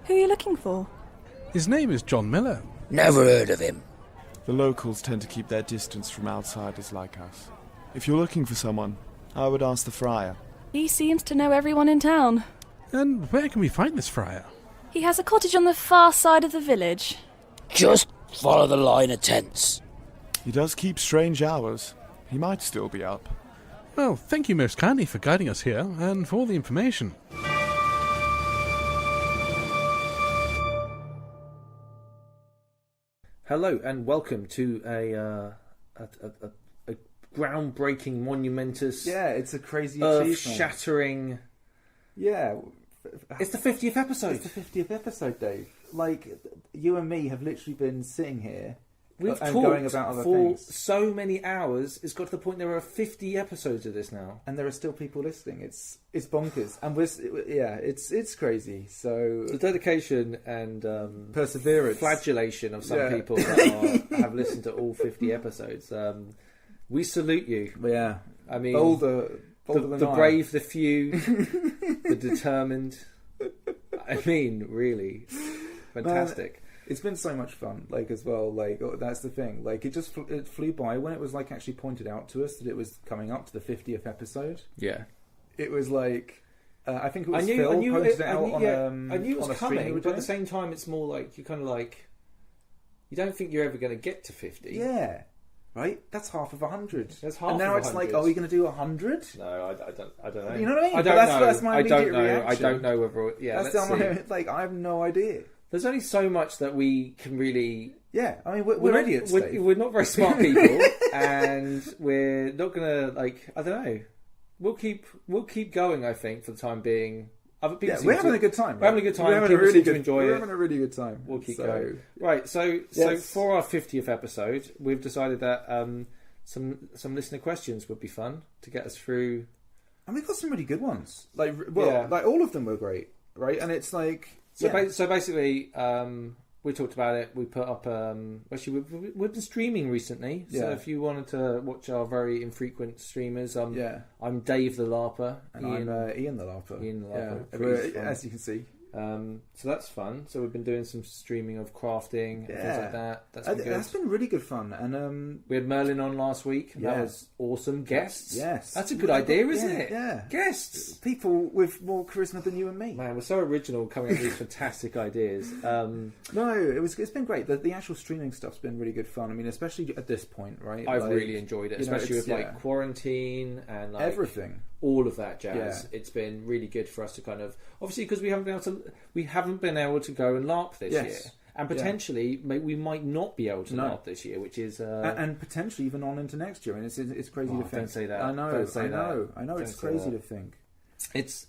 Who are you looking for? His name is John Miller. Never heard of him. The locals tend to keep their distance from outsiders like us. If you're looking for someone, I would ask the friar. He seems to know everyone in town. And where can we find this friar? He has a cottage on the far side of the village. Just follow the line of tents. He does keep strange hours. He might still be up. Well, thank you most kindly for guiding us here and for all the information. Hello and welcome to a groundbreaking, monumentous, it's a crazy achievement. earth-shattering. Yeah, It's the 50th episode. it's the 50th episode, Dave. Like, you and me have literally been sitting here We've and talked going about other for things, so many hours. It's got to the point there are 50 episodes of this now. and there are still people listening. It's bonkers, and it's crazy. So The dedication and perseverance, flagellation of some people that have listened to all 50 episodes. We salute you. Yeah, I mean, bolder the than I. brave, the few, the determined. I mean, really, fantastic. It's been so much fun, like, as well. Like, that's the thing. Like, it flew by when it was like actually pointed out to us that it was coming up to the 50th episode. Yeah. It was like, I think it was I Phil posted it out I knew it on was a stream we coming, were but at the doing. same time, it's more like you're kind of like you don't think you're ever going to get to 50. Yeah, right. That's half of 100. That's half. And now of it's 100. like, are we going to do 100? No, I don't know. You know what I mean? I But don't know. that's my I don't immediate know. I reaction. don't know whether. Yeah, That's let's see. like, I have no idea. There's only so much that we can really. Yeah, I mean, we're idiots. Dave. We're not very smart people, and we're not gonna I don't know. We'll keep going. I think for the time being. Other people Yeah, we're having a good time. We're having a good time. We're having a People really seem to good. enjoy We're it. having a really good time. We'll keep So, going. Right, so Yes. for our 50th episode, we've decided that some listener questions would be fun to get us through. And we've got some really good ones. Like, Yeah. like all of them were great, right? And it's like, So basically, we talked about it. We put up. Actually, we've been streaming recently. So Yeah. if you wanted to watch our very infrequent streamers, yeah. I'm Dave the LARPer, And I'm Ian the LARPer. Ian the Yeah, LARPer. we're- Fun. as you can see. So that's fun. So we've been doing some streaming of crafting and things Yeah. like that. That's been good. That's been really good fun. And We had Merlin on last week. And That Yeah. was awesome. Guests. yes, That's a good idea, isn't Yeah, it? Yeah, Guests. people with more charisma than you and me. Man, we're so original coming up with these fantastic ideas. No, it's been great. The actual streaming stuff's been really good fun. I mean, especially at this point, right? I've Like, really enjoyed it, you know, especially it's- with yeah. quarantine and everything. all of that jazz. Yeah. It's been really good for us to kind of obviously because we haven't been able to go and LARP this Yes. year, and potentially we might not be able to No. LARP this year, which is And potentially even on into next year. And it's crazy Oh, to think. don't say that. I know. Don't say I know. Don't It's say crazy that. to think. it's.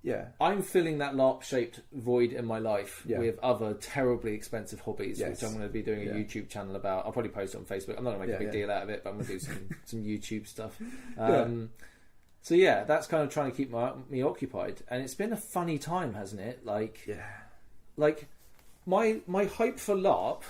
Yeah. I'm filling that LARP-shaped void in my life Yeah. with other terribly expensive hobbies, Yes. which I'm going to be doing a Yeah. YouTube channel about. I'll probably post it on Facebook. I'm not going to make a Yeah, big yeah. deal out of it, but I'm going to do some YouTube stuff. Yeah. So yeah, that's kind of trying to keep me occupied, and it's been a funny time, hasn't it? Like my hype for LARP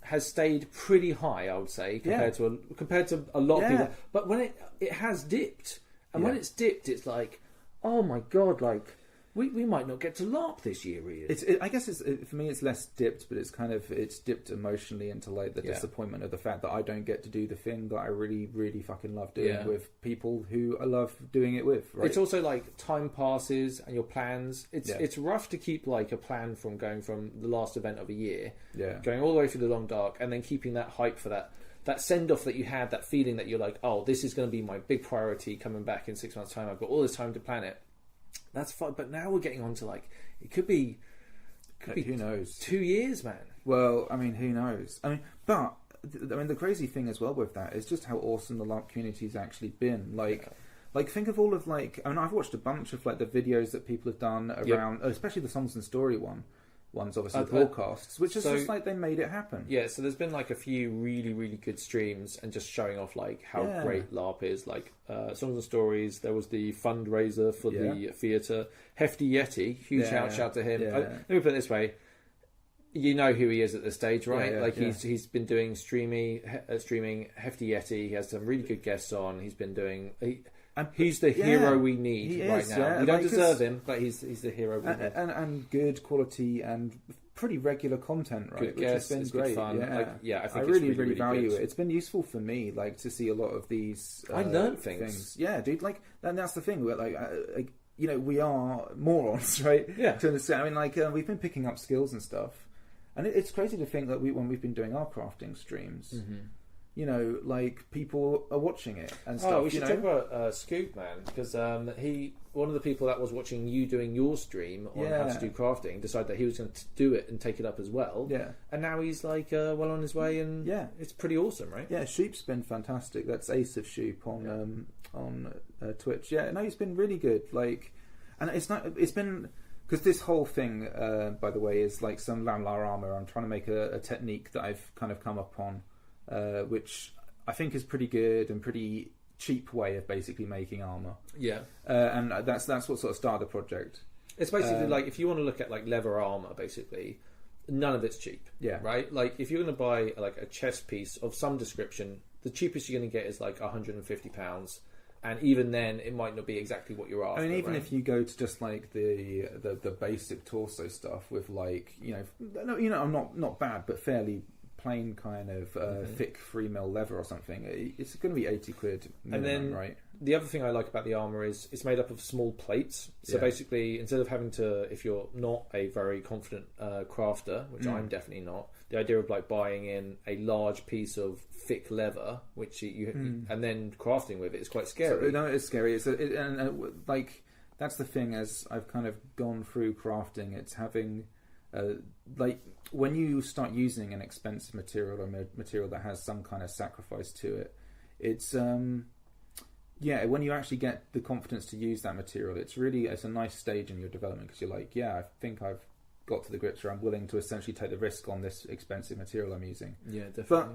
has stayed pretty high, I would say, compared to a lot of Yeah. people. But when it has dipped, and when Yeah. it's dipped, it's like, oh my god, like we might not get to LARP this year, really. I guess for me it's less dipped, but it's dipped emotionally into like the Yeah. disappointment of the fact that I don't get to do the thing that I really, really fucking love doing Yeah. with people who I love doing it with. Right? It's also like time passes and your plans. Yeah. It's rough to keep like a plan from going from the last event of a year, Yeah. going all the way through the long dark, and then keeping that hype for that send off that you had, that feeling that you're like, oh, this is going to be my big priority coming back in 6 months' time. I've got all this time to plan it. That's fine, but now we're getting on to like it could be who knows? 2 years, man. Well, I mean, who knows? I mean, but the crazy thing as well with that is just how awesome the LARP community's actually been. Like think of all of like, I mean, I've watched a bunch of like the videos that people have done around, especially the Songs and Story ones, obviously broadcasts, which is just like they made it happen. Yeah, so there's been like a few really, really good streams and just showing off like how great LARP is. Like Songs and Stories, there was the fundraiser for the theatre. Hefty Yeti, huge shout to him. Yeah. Let me put it this way. You know who he is at this stage, right? He's been doing streaming Hefty Yeti. He has some really good guests on. He's been doing And he's the hero we need he right is, now. yeah. We don't Like, deserve him, but he's the hero we need. And good quality and pretty regular content, right? Good Which guests, has been it's great. good fun. Yeah, I think I it's really, really value good. it. It's been useful for me, like to see a lot of these. I learned things. Yeah, dude. Like, and that's the thing. We're like, you know, we are morons, right? Yeah. To understand. I mean, like, we've been picking up skills and stuff, and it's crazy to think that when we've been doing our crafting streams. Mm-hmm. You know, like people are watching it and stuff. Oh, we should talk about Scoop, man, because one of the people that was watching you doing your stream on how to do crafting decided that he was going to do it and take it up as well. Yeah, and now he's like well on his way, and it's pretty awesome, right? Yeah, Shoop's been fantastic. That's Ace of Shoop on Twitch. Yeah, no, he's been really good. Like, and it's been because this whole thing, by the way, is like some Lamlar armor. I'm trying to make a technique that I've kind of come up on. Which I think is pretty good and pretty cheap way of basically making armor. Yeah, and that's what sort of started the project. It's basically like if you want to look at like leather armor, basically, none of it's cheap. Yeah, right. Like if you're going to buy like a chest piece of some description, the cheapest you're going to get is like £150, and even then, it might not be exactly what you're after. I mean, even if you go to just like the basic torso stuff with like I'm not bad, but fairly plain kind of thick 3mm leather or something, it's going to be 80 quid minimum, and then right? The other thing I like about the armor is it's made up of small plates. So basically, instead of having to, if you're not a very confident crafter, which I'm definitely not, the idea of like buying in a large piece of thick leather, which you and then crafting with it is quite scary. So, no, it's scary. Like that's the thing. As I've kind of gone through crafting, it's having like when you start using an expensive material or material that has some kind of sacrifice to it, it's when you actually get the confidence to use that material, it's a nice stage in your development because you're like, I think I've got to the grips where I'm willing to essentially take the risk on this expensive material I'm using. Yeah, definitely. But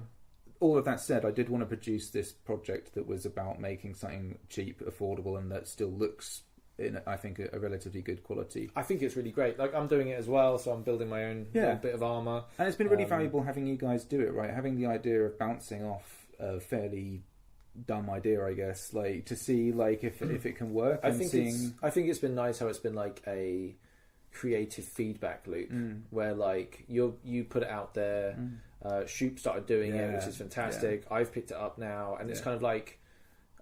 all of that said, I did want to produce this project that was about making something cheap, affordable, and that still looks in, I think, a relatively good quality. I think it's really great. Like, I'm doing it as well, so I'm building my own little bit of armour. And it's been really valuable having you guys do it, right? Having the idea of bouncing off a fairly dumb idea, I guess, like, to see, like, if it can work. I think it's been nice how it's been, like, a creative feedback loop where, like, you put it out there, Shoop started doing it, which is fantastic. I've picked it up now, and it's kind of like...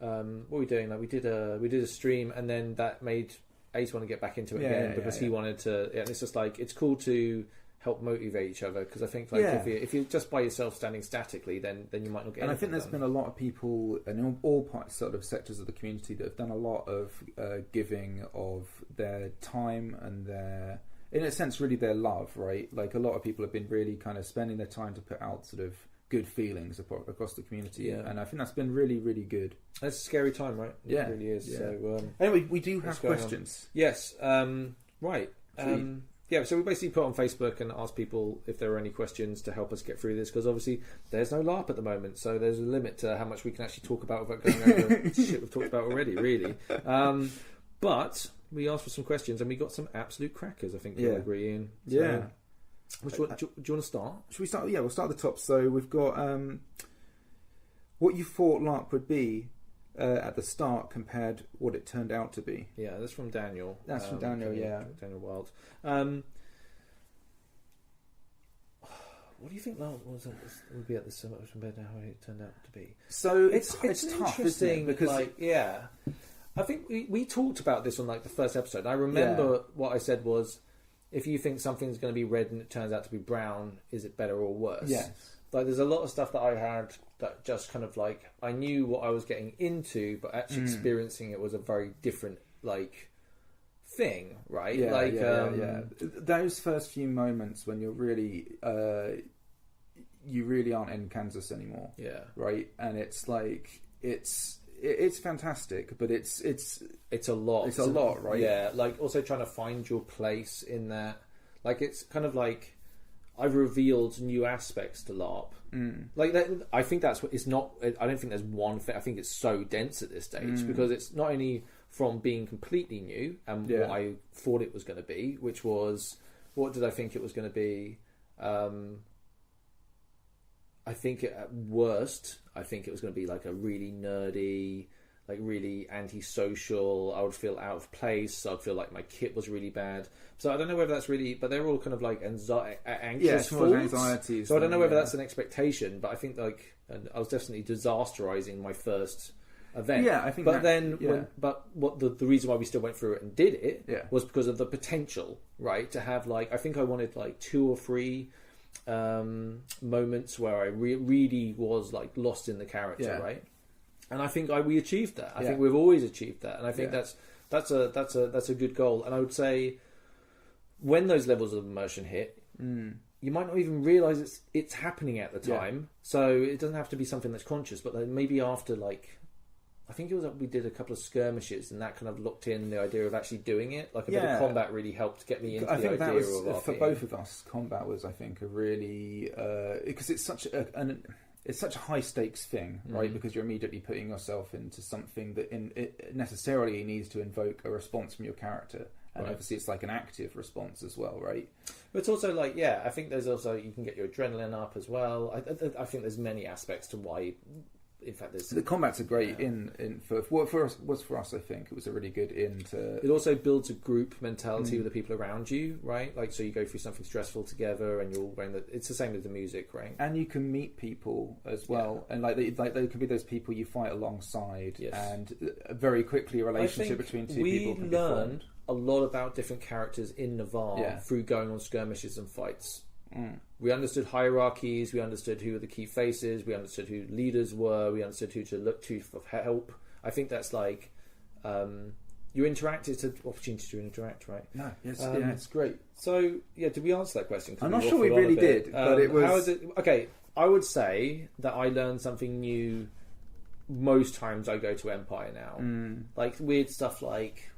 what were we doing? Like we did a stream, and then that made Ace want to get back into it again because he wanted to. And it's just like it's cool to help motivate each other because I think like if you're just by yourself standing statically, then you might not get. And I think there's been a lot of people in all parts, sort of sectors of the community that have done a lot of giving of their time and their, in a sense, really their love, right? Like a lot of people have been really kind of spending their time to put out sort of good feelings across the community, and I think that's been really, really good. It's a scary time, right? It really is. Yeah. So anyway, we do have questions. Yes. Right. So we basically put on Facebook and asked people if there are any questions to help us get through this, because obviously there's no LARP at the moment, so there's a limit to how much we can actually talk about without going over shit we've talked about already, really. But we asked for some questions and we got some absolute crackers, I think you'll agree, Ian. So, do you want to start? Should we start? Yeah, we'll start at the top. So we've got what you thought LARP would be at the start compared what it turned out to be. Yeah, that's from Daniel. That's from Daniel, Daniel Wild. What do you think LARP would be at the summit compared to how it turned out to be? So it's tough, interesting, because I think we talked about this on like the first episode. I remember what I said was, if you think something's going to be red and it turns out to be brown, is it better or worse? Yes. Like, there's a lot of stuff that I had that just kind of like, I knew what I was getting into, but actually experiencing it was a very different, like, thing, right? Those first few moments when you're really, you really aren't in Kansas anymore. Yeah. Right? And it's like, it's fantastic, but it's a lot. It's a lot, right? Yeah, like also trying to find your place in that. Like it's kind of like I've revealed new aspects to LARP. Like that, I think that's what it's not. I don't think there's one thing. I think it's so dense at this stage because it's not only from being completely new and what I thought it was going to be, which was what did I think it was going to be. I think at worst, I think it was going to be like a really nerdy, like really antisocial. I would feel out of place. I'd feel like my kit was really bad. So I don't know whether that's really, but they're all kind of like anxious more thoughts. anxieties. So I don't know whether yeah. that's an expectation, but I think like, and I was definitely disasterizing my first event. Yeah, I think. But that, then, what the reason why we still went through it and did it Yeah. was because of the potential, right? To have like, I think I wanted like 2 or 3 moments where I really was like lost in the character, Yeah. right? And I think we achieved that. I Yeah. think we've always achieved that, and I think Yeah. that's a good goal. And I would say when those levels of immersion hit, you might not even realize it's happening at the time. So it doesn't have to be something that's conscious, but then maybe after like, I think it was we did a couple of skirmishes, and that kind of locked in the idea of actually doing it. Like a bit of combat really helped get me into I the think idea that was of for RPing. both of us. Combat was, I think, a really because it's such it's such a high stakes thing, right? Because you're immediately putting yourself into something that it necessarily needs to invoke a response from your character, and obviously it's like an active response as well, right? But it's also like, I think there's also, you can get your adrenaline up as well. I think there's many aspects to why. In fact, there's The combats are great for us. I think it was a really good into. It also builds a group mentality with the people around you, right? Like, so you go through something stressful together, and you're all wearing it's the same with the music, right? And you can meet people as well, and like there can be those people you fight alongside, and very quickly a relationship between two people can be formed. We learned a lot about different characters in Navarre through going on skirmishes and fights. We understood hierarchies, we understood who were the key faces, we understood who leaders were, we understood who to look to for help. I think that's like you interact, it's an opportunity to interact, right? No, it's great. So did we answer that question? I'm not sure we really did, but it was. How is it? Okay, I would say that I learned something new most times I go to Empire now. Like weird stuff like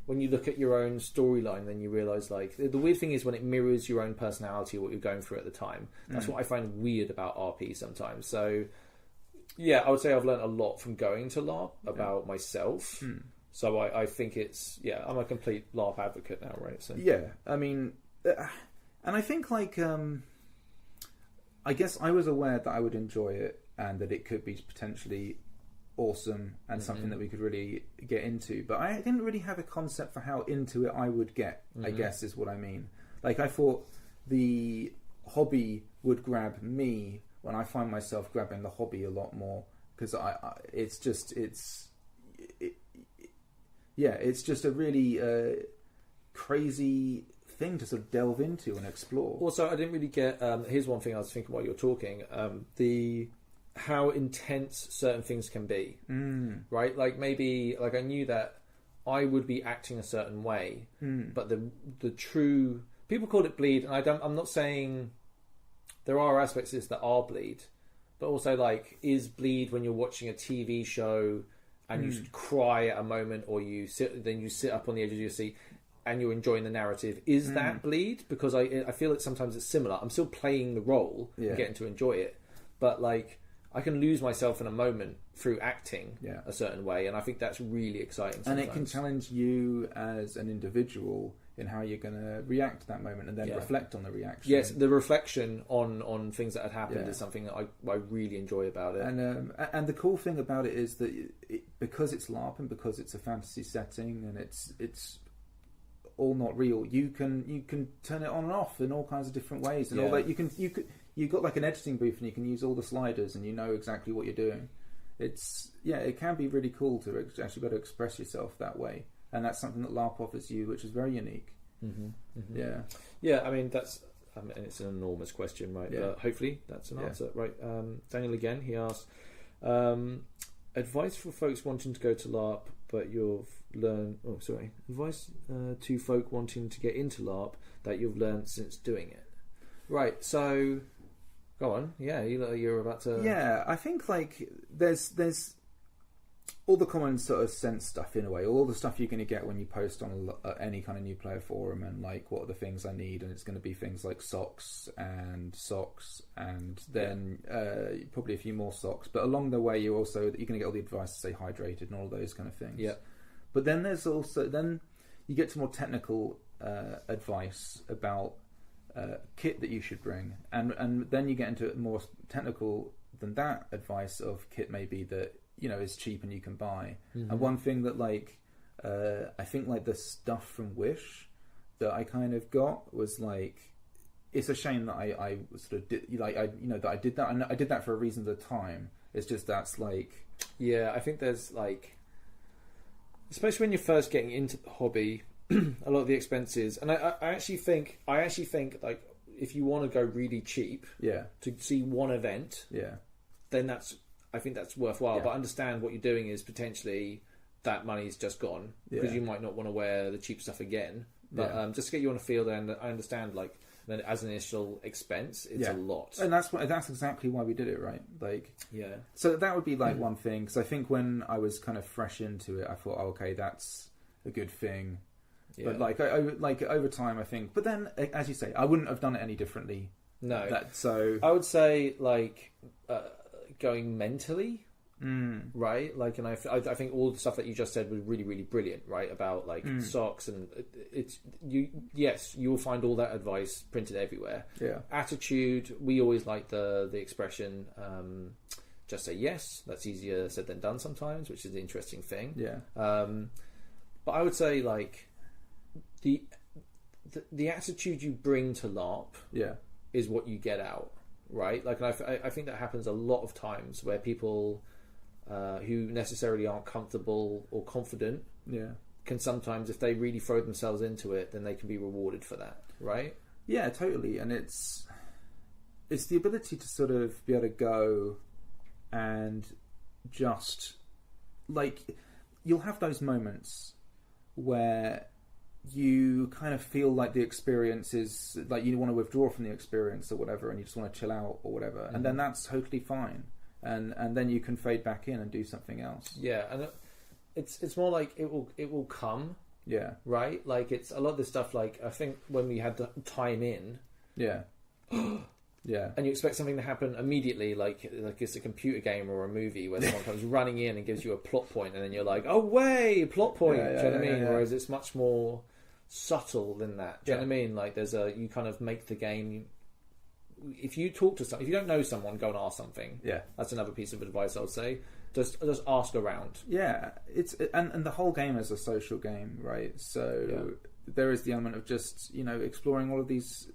when you look at your own storyline, then you realise like the weird thing is when it mirrors your own personality or what you're going through at the time. That's what I find weird about RP sometimes. So I would say I've learned a lot from going to LARP about myself. So I think it's I'm a complete LARP advocate now, right? So I mean, and I think like I guess I was aware that I would enjoy it and that it could be potentially awesome and something that we could really get into, but I didn't really have a concept for how into it I would get, I guess is what I mean. Like I thought the hobby would grab me when I find myself grabbing the hobby a lot more, because it's just a really crazy thing to sort of delve into and explore. Also, I didn't really get here's one thing I was thinking while you were talking, how intense certain things can be, right? Like maybe, like I knew that I would be acting a certain way, but the true people call it bleed, and I'm not saying there are aspects of this that are bleed, but also like is bleed when you're watching a TV show and you cry at a moment, or you sit up on the edge of your seat and you're enjoying the narrative. Is that bleed? Because I feel that sometimes it's similar. I'm still playing the role and getting to enjoy it, but like I can lose myself in a moment through acting a certain way, and I think that's really exciting sometimes. And it can challenge you as an individual in how you're going to react to that moment, and then reflect on the reaction. Yes, the reflection on things that had happened is something that I really enjoy about it. And the cool thing about it is that because it's LARP and because it's a fantasy setting and it's all not real, you can turn it on and off in all kinds of different ways, and all that you've got like an editing booth and you can use all the sliders and you know exactly what you're doing. It can be really cool to actually be able to express yourself that way, and that's something that LARP offers you, which is very unique. I mean it's an enormous question, right? But hopefully that's an answer, right? Daniel again, he asked advice for folks wanting to go to LARP but you've learned advice to folk wanting to get into LARP that you've learned since doing it. Right, so go on. You're about to. I think like there's all the common sort of sense stuff in a way, all the stuff you're going to get when you post on any kind of new player forum, and like what are the things I need, and it's going to be things like socks, and then probably a few more socks. But along the way, you're going to get all the advice to stay hydrated and all those kind of things. Yeah. But then there's also you get to more technical advice about kit that you should bring, and then you get into more technical than that advice of kit maybe that is cheap and you can buy. And one thing that like I think like the stuff from Wish that I kind of got was like, it's a shame that I sort of did that I did that, and I did that for a reason at the time. It's just that's like, yeah, I think there's like, especially when you're first getting into the hobby, a lot of the expenses, and I actually think like if you want to go really cheap, to see one event, then I think that's worthwhile. But understand what you're doing is potentially that money's just gone because you might not want to wear the cheap stuff again. But just to get you on a field, and I understand like that as an initial expense, it's a lot, and that's exactly why we did it, right? Like, so that would be like one thing, because I think when I was kind of fresh into it, I thought, oh, okay, that's a good thing. But like over time, I think. But then, as you say, I wouldn't have done it any differently. No. So I would say like going mentally, right? Like, and I think all the stuff that you just said was really, really brilliant, right? About like socks, and it's you. Yes, you will find all that advice printed everywhere. Yeah. Attitude. We always like the expression. Just say yes. That's easier said than done sometimes, which is the interesting thing. Yeah. But I would say like the attitude you bring to LARP is what you get out, right? Like, and I think that happens a lot of times where people who necessarily aren't comfortable or confident can sometimes, if they really throw themselves into it, then they can be rewarded for that, right? Yeah, totally. And it's the ability to sort of be able to go and just like, you'll have those moments where you kind of feel like the experience is like you want to withdraw from the experience or whatever, and you just want to chill out or whatever, and then that's totally fine, and then you can fade back in and do something else. Yeah, and it's more like it will come. Yeah, right. Like, it's a lot of this stuff. Like, I think when we had the time in. Yeah. Yeah, and you expect something to happen immediately, like it's a computer game or a movie where someone comes running in and gives you a plot point, and then you're like, "Oh, way, plot point." Do you know what I mean? Whereas it's much more subtle than that. Do you know what I mean? Like, you kind of make the game. If you talk to someone, if you don't know someone, go and ask something. Yeah, that's another piece of advice I would say. Just ask around. Yeah, and the whole game is a social game, right? So there is the element of just exploring all of these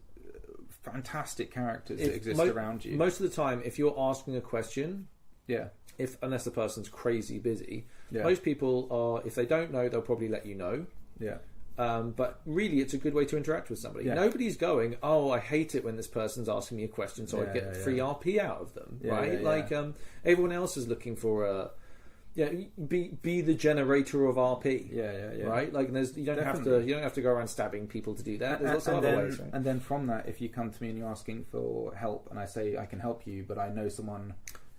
fantastic characters that exist around you. Most of the time, if you're asking a question, unless the person's crazy busy, most people are, if they don't know, they'll probably let you know. Yeah. But really, it's a good way to interact with somebody. Yeah. Nobody's going, "Oh, I hate it when this person's asking me a question, so I get free RP out of them." Right? Everyone else is looking for a. Yeah, be the generator of RP. Yeah. Right, like, you don't have to go around stabbing people to do that. There's lots of other ways. Right? And then from that, if you come to me and you're asking for help, and I say I can help you, but I know someone,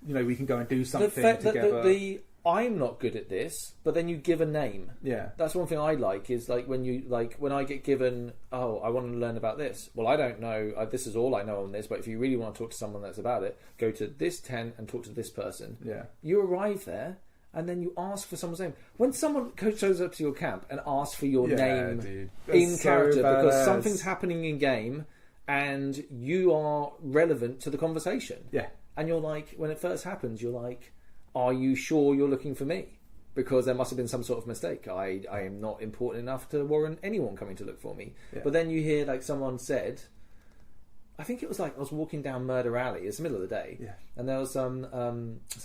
we can go and do something together. I'm not good at this, but then you give a name. Yeah, that's one thing I like. Is like when I get given, oh, I want to learn about this. Well, I don't know. This is all I know on this. But if you really want to talk to someone that's about it, go to this tent and talk to this person. Yeah, you arrive there. And then you ask for someone's name. When someone shows up to your camp and asks for your name in character, because something's happening in game and you are relevant to the conversation. Yeah. And you're like, when it first happens, you're like, are you sure you're looking for me? Because there must have been some sort of mistake. I am not important enough to warrant anyone coming to look for me. Yeah. But then you hear, like, someone said, I think it was like I was walking down Murder Alley. It's the middle of the day, and there was some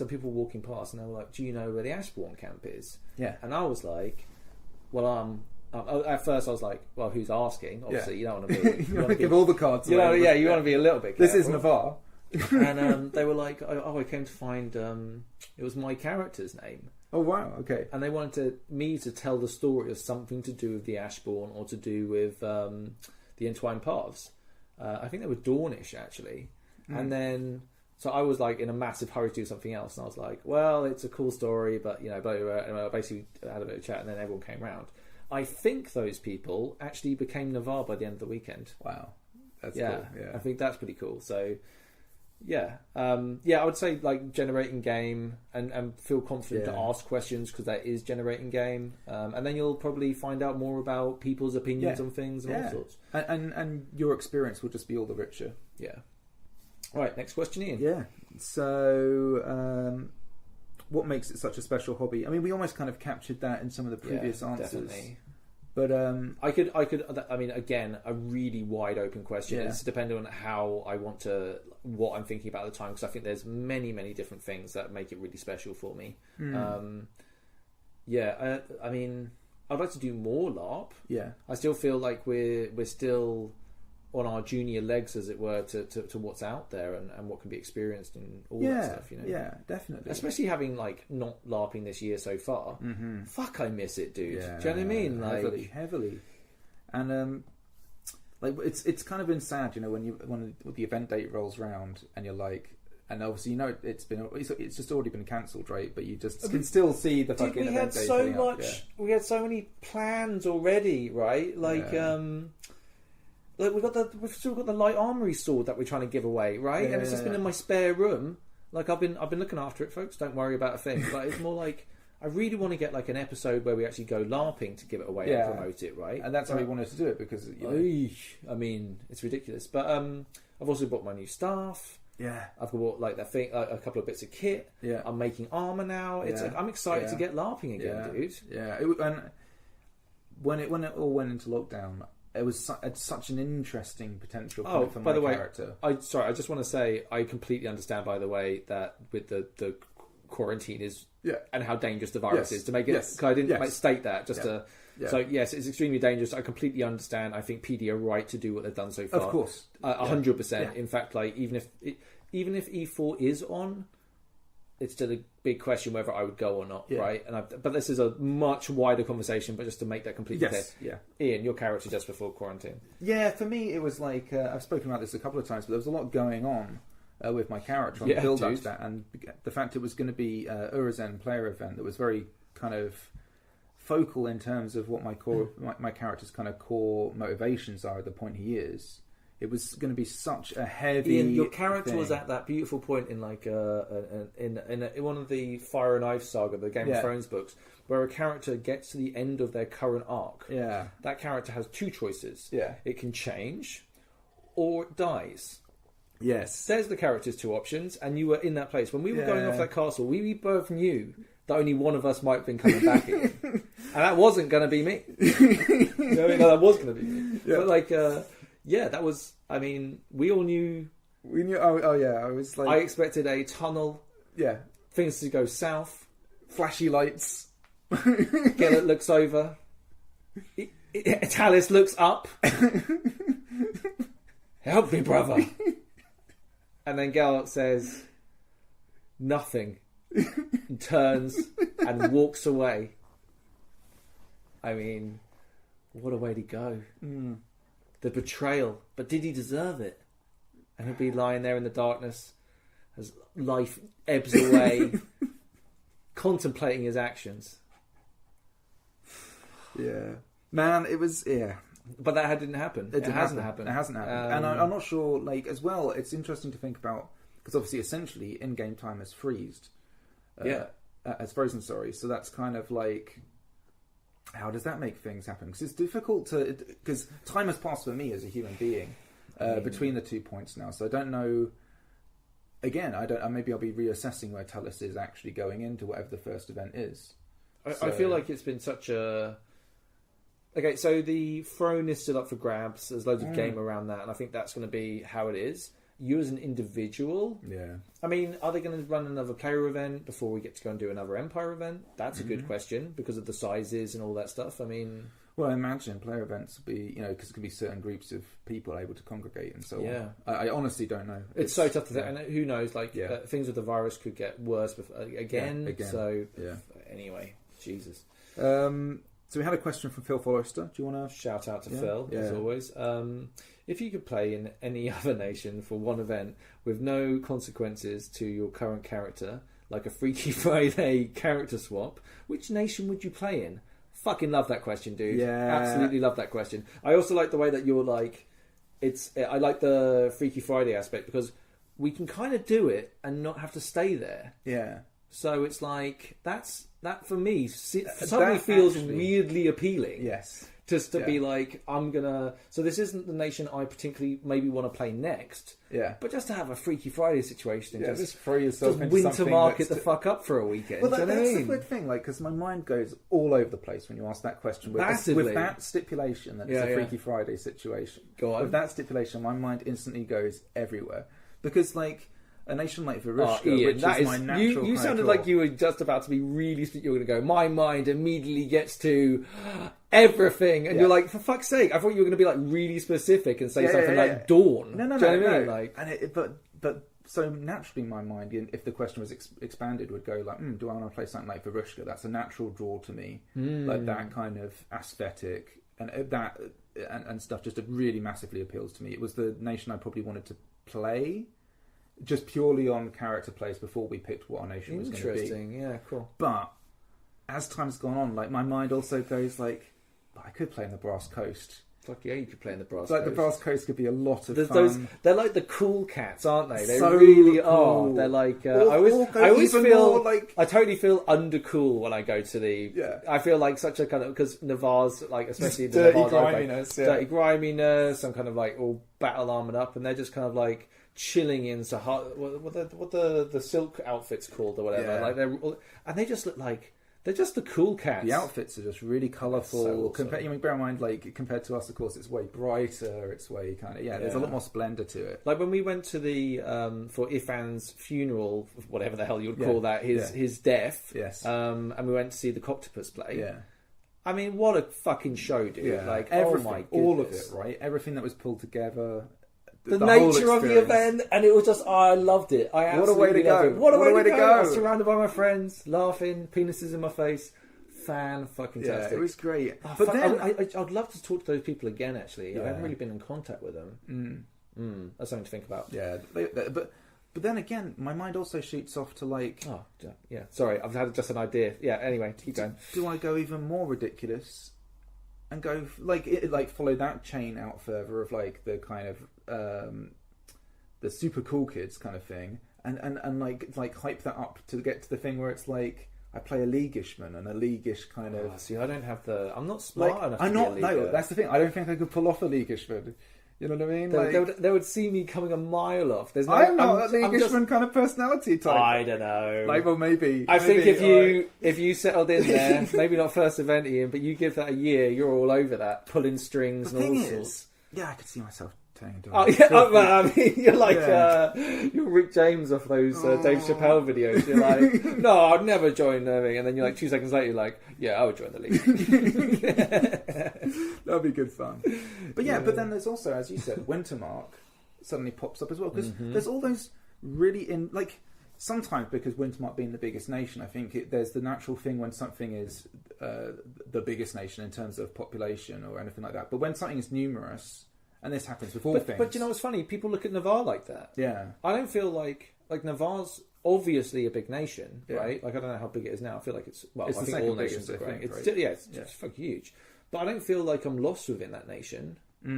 people walking past, and they were like, "Do you know where the Ashbourne camp is?" Yeah, and I was like, "Well, at first I was like, well, who's asking? Obviously, you don't want to be. You want to give all the cards. You want to be a little bit careful. This is Navarre." And they were like, "Oh, I came to find it was my character's name." Oh wow, okay. And they wanted me to tell the story of something to do with the Ashbourne or to do with the Entwined Paths. I think they were Dornish, actually. And then, so I was like in a massive hurry to do something else, and I was like, well, it's a cool story, but blah, blah, blah. And I basically had a bit of chat, and then everyone came round. I think those people actually became Navarre by the end of the weekend. Wow. That's cool. Yeah. I think that's pretty cool. So, I would say, like, generating game and feel confident to ask questions, because that is generating game, and then you'll probably find out more about people's opinions on things and all sorts, and your experience will just be all the richer. Right, next question, Ian. So what makes it such a special hobby? I mean, we almost kind of captured that in some of the previous answers. Definitely. But I could. I mean, again, a really wide open question. Yeah. It's depending on what I'm thinking about at the time, because I think there's many, many different things that make it really special for me. I mean, I'd like to do more LARP. Yeah. I still feel like we're still on our junior legs, as it were, to what's out there and what can be experienced and all that stuff, you know. Yeah, definitely. Especially having like not LARPing this year so far. Fuck, I miss it, dude. Yeah, Do you know what I mean? Like, heavily. And like it's kind of been sad, you know, when the event date rolls round and you're like, and obviously you know it's just already been cancelled, right? But you just can still see the fucking dude, we event had date so filling up, much. We had so many plans already, right? Like, like we've still got the light armory sword that we're trying to give away, right? And it's just been in my spare room. Like I've been looking after it, folks. Don't worry about a thing. But it's more like I really want to get like an episode where we actually go LARPing to give it away and promote it, right? And that's how we wanted to do it, because you know, I mean, it's ridiculous. But I've also bought my new staff. Yeah, I've bought like that thing, a couple of bits of kit. Yeah, I'm making armor now. It's like I'm excited to get LARPing again, dude. Yeah, and when it all went into lockdown, it was such an interesting potential point for my character. I just want to say I completely understand, by the way, that with the quarantine is and how dangerous the virus is. To make it, cause I didn't state that just to. Yeah. So yes, it's extremely dangerous. I completely understand. I think PD are right to do what they've done so far. Of course, 100%. In fact, like even if E4 is on, it's still a big question whether I would go or not, right? But this is a much wider conversation. But just to make that completely clear, Ian, your character just before quarantine. Yeah, for me it was like I've spoken about this a couple of times, but there was a lot going on with my character on the build up to that, and the fact it was going to be Urizen player event that was very kind of focal in terms of what my character's kind of core motivations are at the point he is. It was going to be such a heavy. Ian, your character thing. was at that beautiful point in like in one of the Fire and Ice saga, the Game of Thrones books, where a character gets to the end of their current arc. Yeah, that character has two choices. Yeah, it can change, or it dies. Yes, there's the character's two options, and you were in that place when we were going off that castle. We both knew that only one of us might have been coming back again, and that wasn't going to be me. No, that was going to be me. Yeah. But like, that was. I mean, we all knew. We knew. Oh yeah. I was like, I expected a tunnel. Yeah, things to go south. Flashy lights. Gellert looks over. Talis looks up. Help me, brother. And then Gellert says nothing. And turns and walks away. I mean, what a way to go. The betrayal. But did he deserve it? And he'll be lying there in the darkness as life ebbs away, contemplating his actions. Yeah. Man, it was, But that didn't happen. It hasn't happened. It hasn't happened. And I'm not sure, like, as well, it's interesting to think about, because obviously, essentially, in-game time is freezed. It's frozen, sorry. So that's kind of like, how does that make things happen? Because it's difficult to, because time has passed for me as a human being between the 2 points now. So I don't know. Again, maybe I'll be reassessing where Talis is actually going into whatever the first event is. I feel like it's been such a. Okay, so the throne is still up for grabs. There's loads of game around that, and I think that's going to be how it is. You as an individual, I mean, are they going to run another player event before we get to go and do another Empire event? That's a good question because of the sizes and all that stuff. I mean, well, I imagine player events will be, because it could be certain groups of people able to congregate and so on. I honestly don't know. It's so tough to say, and who knows? Like things with the virus could get worse again. So anyway, Jesus. So we had a question from Phil Forrester. Do you want to shout out to Phil as always? If you could play in any other nation for one event with no consequences to your current character, like a Freaky Friday character swap, which nation would you play in? Fucking love that question, dude. Yeah, absolutely love that question. I also like the way that you're like, I like the Freaky Friday aspect because we can kind of do it and not have to stay there. Yeah. So it's like that for me suddenly feels weirdly appealing. Yes. just to be like, I'm gonna. So this isn't the nation I particularly maybe want to play next. Yeah. But just to have a Freaky Friday situation, Yeah, just just throw yourself just into winter something market that's the fuck up for a weekend. Well, do you know what I that's the mean? weird thing, like, because my mind goes all over the place when you ask that question. Massively. With that stipulation that it's a Freaky Friday situation. Go on. With that stipulation, my mind instantly goes everywhere. Because, like, a nation like Varushka, Ian, which is my natural you sounded like you were just about to be really... You were going to go, my mind immediately gets to everything. And you're like, for fuck's sake, I thought you were going to be like really specific and say something like Dawn. No. Do you know what I mean? Like, and but so naturally my mind, if the question was expanded, would go like, do I want to play something like Varushka? That's a natural draw to me. Like that kind of aesthetic and that and stuff just really massively appeals to me. It was the nation I probably wanted to play just purely on character plays before we picked what our nation was going to be. Interesting, yeah, cool. But as time's gone on, like my mind also goes like, but I could play in the Brass Coast. Fuck yeah, you could play in the Brass Like Coast. the Brass Coast could be a lot of There's fun. they're like the cool cats, aren't they? They So really cool. are. They're like Or I always even feel more like- I totally feel undercool when I go to the. Yeah. I feel like such a kind of because Navarre's like especially the dirty Navar's like, griminess, yeah. dirty griminess, some kind of like all battle armored up, and they're just kind of like chilling in Sahara. What the silk outfits called or whatever. Yeah. Like and they just look like. They're just the cool cats. The outfits are just really colourful. So awesome. I mean, bear in mind, like compared to us, of course, it's way brighter. It's way kind of There's a lot more splendour to it. Like when we went to the for Ifan's funeral, whatever the hell you would call that, his death. Yes. And we went to see the Coctopus play. Yeah. I mean, what a fucking show, dude! Yeah. Like everything, oh my goodness. all of it, right? Everything that was pulled together. The whole nature of the experience. event, and it was just, I loved it. I What a way absolutely to loved go. it. What a way to go! I was go. surrounded by my friends, laughing, penises in my face. Fan-fucking-tastic. Yeah, it was great. Oh, but fuck, then, I'd love to talk to those people again. Actually, I haven't really been in contact with them. That's something to think about. yeah, but then again, my mind also shoots off to like, Oh, yeah. Sorry, I've had just an idea. Yeah. Anyway, keep going. do I go even more ridiculous and go like follow that chain out further of like the kind of the super cool kids kind of thing, and like hype that up to get to the thing where it's like I play a leaguishman and a leaguish kind of. Oh, see, I don't have the. I'm not smart enough. I'm to not. be a No, leaguer. that's the thing. I don't think I could pull off a leaguishman. You know what I mean? They would see me coming a mile off. There's no, I'm not a I'm leaguishman kind of personality type. I don't know. Like, well, maybe. I think maybe, if you settled in there, maybe not first event, Ian, but you give that a year, you're all over that, pulling strings The and all thing sorts. is, yeah, I could see myself turning into. Oh yeah, well, I mean, you're like Yeah. you're Rick James off those Dave Chappelle videos. You're like, no, I'd never join anything, and then you're like 2 seconds later, you're like, yeah, I would join the league. That'd be good fun. But yeah, but then there's also, as you said, Wintermark suddenly pops up as well because there's all those really sometimes because Wintermark being the biggest nation, I think there's the natural thing when something is the biggest nation in terms of population or anything like that. But when something is numerous, and this happens with all things. But you know what's funny? People look at Navarre like that. Yeah. I don't feel like Navarre's obviously a big nation, Yeah. right? Like I don't know how big it is now. I feel like it's It's I the think second all nations biggest, are I growing. think, It's right? still, it's fucking huge. But I don't feel like I'm lost within that nation. Do you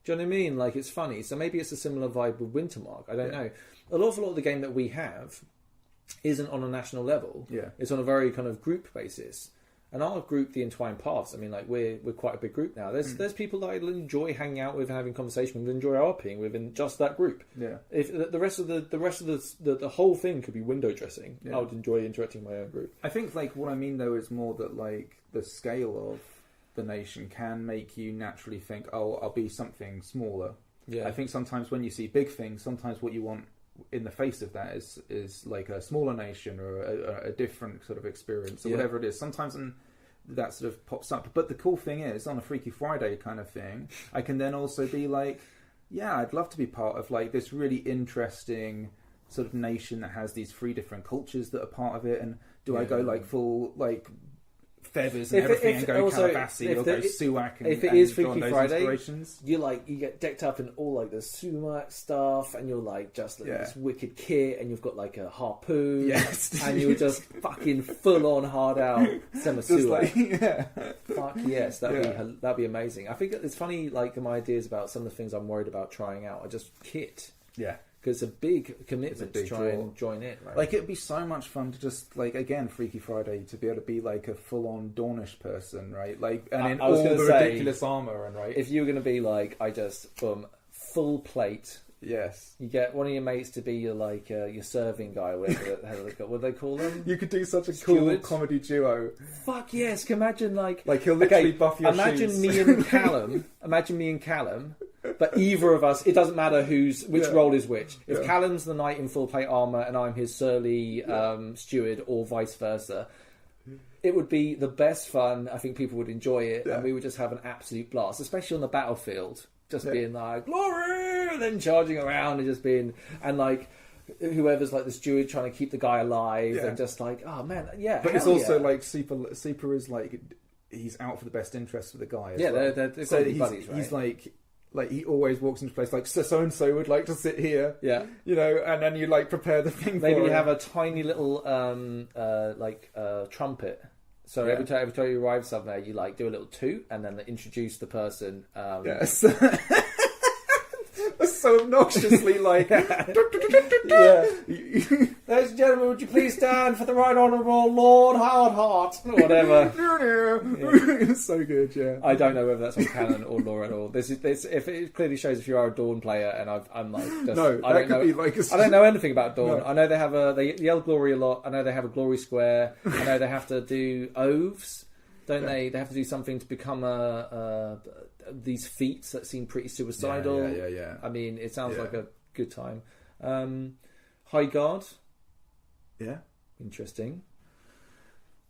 know what I mean? Like it's funny. So maybe it's a similar vibe with Wintermark. I don't know. An awful lot of the game that we have isn't on a national level. Yeah. It's on a very kind of group basis. And our group, the Entwined Paths, I mean, like we're quite a big group now. There's people that I enjoy hanging out with and having conversation with, enjoy RPing with in just that group. Yeah. If the rest of the whole thing could be window dressing, Yeah. I would enjoy interacting with my own group. I think like what I mean though is more that like the scale of the nation can make you naturally think, oh, I'll be something smaller. Yeah. I think sometimes when you see big things, sometimes what you want in the face of that is like a smaller nation or a different sort of experience or whatever it is. Sometimes that sort of pops up. But the cool thing is, on a Freaky Friday kind of thing, I can then also be like, yeah, I'd love to be part of like this really interesting sort of nation that has these 3 different cultures that are part of it. And do I go like full like feathers and everything and go Calabasas or go Suak and if it and is go on Freaky those Friday, inspirations? you get decked up in all like the sumac stuff, and you're like just like this wicked kit, and you've got like a harpoon, and you're just fucking full on hard out Semasuak. Fuck yes, that'd be amazing. I think it's funny, like my ideas about some of the things I'm worried about trying out are just kit. Yeah. because it's a big commitment big to try draw. and join in. Right? Like, it'd be so much fun to just, like, again, Freaky Friday, to be able to be, like, a full-on Dornish person, right? Like, and in I was all gonna the say, ridiculous armour, and, right? if you were going to be like, I just, full plate. Yes. You get one of your mates to be your your serving guy, or whatever the hell what do they call them? You could do such a Steward? cool comedy duo. Fuck yes! Can you imagine like he'll literally buff your imagine shoes. me and Callum. Imagine me and Callum. But either of us, it doesn't matter which role is which. If Callum's the knight in full plate armor and I'm his surly steward, or vice versa, it would be the best fun. I think people would enjoy it, and we would just have an absolute blast, especially on the battlefield. Just being like glory, and then charging around and just being and like whoever's like the steward trying to keep the guy alive and just like oh man, yeah. But it's also like Super is like he's out for the best interest of the guy. As well. They're so he's, buddies, right? He's like he always walks into place like so and so would like to sit here. Yeah, you know, and then you like prepare the thing. Maybe for you him. have a tiny little trumpet. So every time you arrive somewhere, you like do a little toot and then introduce the person. Yes. So obnoxiously like Ladies and gentlemen, would you please stand for the Right Honourable Lord Howard Hart or whatever. It's so good. Yeah, I don't know whether that's on canon or lore at all. This if it clearly shows if you are a Dawn player, and I'm like just, no, I don't know. Be like I don't know anything about Dawn. No. I know they have they yell glory a lot. I know they have a glory square. I know they have to do oaths. Don't they? They have to do something to become these feats that seem pretty suicidal. Yeah. I mean, it sounds like a good time. High Guard. Yeah. Interesting.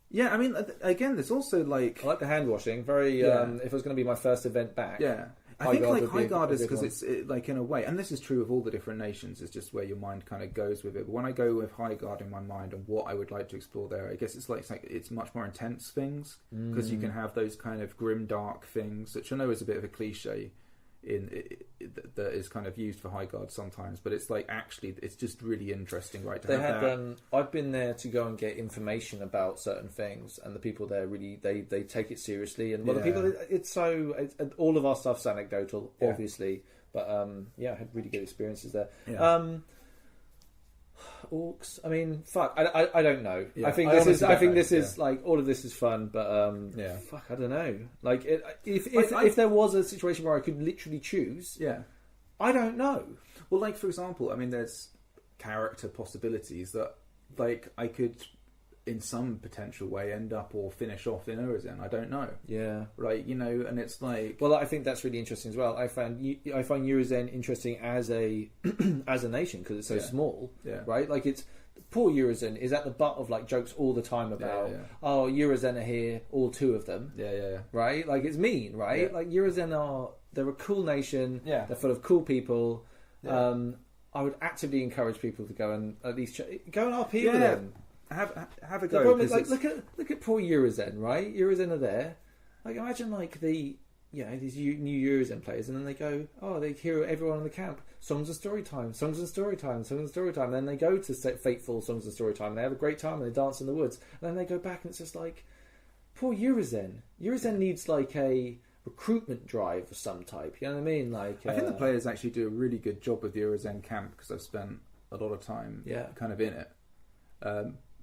Yeah, I mean, again, there's also like I like the hand washing. Very. If it was going to be my first event back. Yeah. I think like High Guard is because it's like in a way, and this is true of all the different nations. It's just where your mind kind of goes with it. But when I go with High Guard in my mind and what I would like to explore there, I guess it's it's much more intense things because you can have those kind of grim, dark things, which I know is a bit of a cliche that is kind of used for High Guard sometimes. But it's like actually, it's just really interesting, right? To have that. I've been there to go and get information about certain things, and the people there really they take it seriously. And the people, all of our stuff's anecdotal, obviously, but I had really good experiences there. Yeah. Orcs. I mean, fuck. I don't know. Yeah. I think this is like all of this is fun, but fuck. I don't know. Like, if there was a situation where I could literally choose, I don't know. Well, like for example, I mean, there's character possibilities that like I could, in some potential way, end up or finish off in Urizen. I don't know. Yeah. Right. You know, and it's like. Well, I think that's really interesting as well. I find Urizen interesting as a as a nation because it's so small. Yeah. Right. Like it's poor Urizen is at the butt of like jokes all the time about Urizen are here, all two of them. Yeah. Right. Like it's mean. Right. Yeah. Like Urizen they're a cool nation. Yeah. They're full of cool people. Yeah. I would actively encourage people to go and at least go and RP with them. Have a the go. Problem is, like, look at poor Urizen, right? Urizen are there. Like, imagine like these new Urizen players, and then they go, they hear everyone in the camp. Songs of story time, songs of story time, songs of story time. And then they go to fateful songs of story time. They have a great time and they dance in the woods. And then they go back and it's just like, poor Urizen. Urizen needs like a recruitment drive of some type. You know what I mean? Like, I think the players actually do a really good job with the Urizen camp because I've spent a lot of time kind of in it.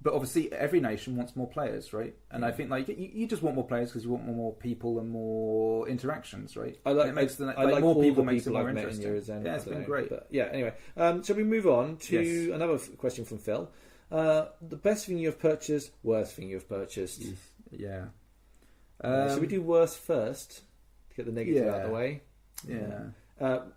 But obviously, every nation wants more players, right? And I think like you just want more players because you want more people and more interactions, right? I like more people makes it more interesting. Yeah, it's been great. But yeah, anyway, so we move on to another question from Phil. The best thing you have purchased, worst thing you have purchased. Yeah. Should we do worst first to get the negative out of the way? Yeah.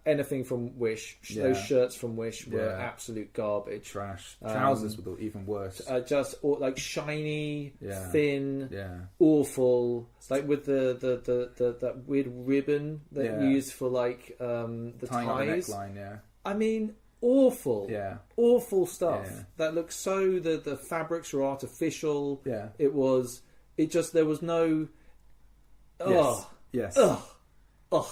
Anything from Wish. Those shirts from Wish were absolute garbage. Trash. Trousers were even worse. Just like shiny, thin, awful. Like with that weird ribbon that you use for like the ties. Neckline, I mean, awful. Yeah. Awful stuff. That looks so. The fabrics were artificial. Yeah. There was no. Yes. Ugh.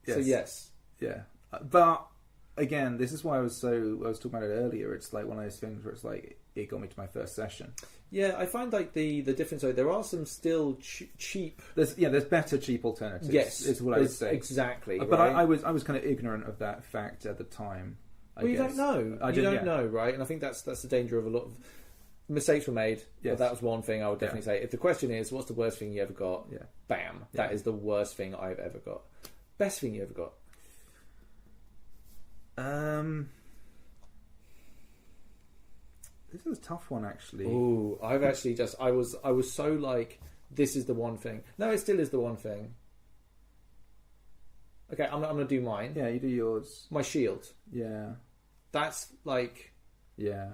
Yes. So yes. Yeah. But again, this is why I was talking about it earlier. It's like one of those things where it's like it got me to my first session. Yeah, I find like the difference. So there are some still cheap. There's better cheap alternatives. Yes, is what I would say exactly. But I was kind of ignorant of that fact at the time. Well, you don't know. You don't know, right? And I think that's the danger of a lot of mistakes were made. Yes. But that was one thing I would definitely say. If the question is, what's the worst thing you ever got? Yeah. Bam. Yeah. That is the worst thing I've ever got. Best thing you ever got? This is a tough one, actually. Ooh, I've actually I was so like, this is the one thing. No, it still is the one thing. Okay, I'm gonna do mine. Yeah, you do yours. My shield. Yeah. That's like, Yeah.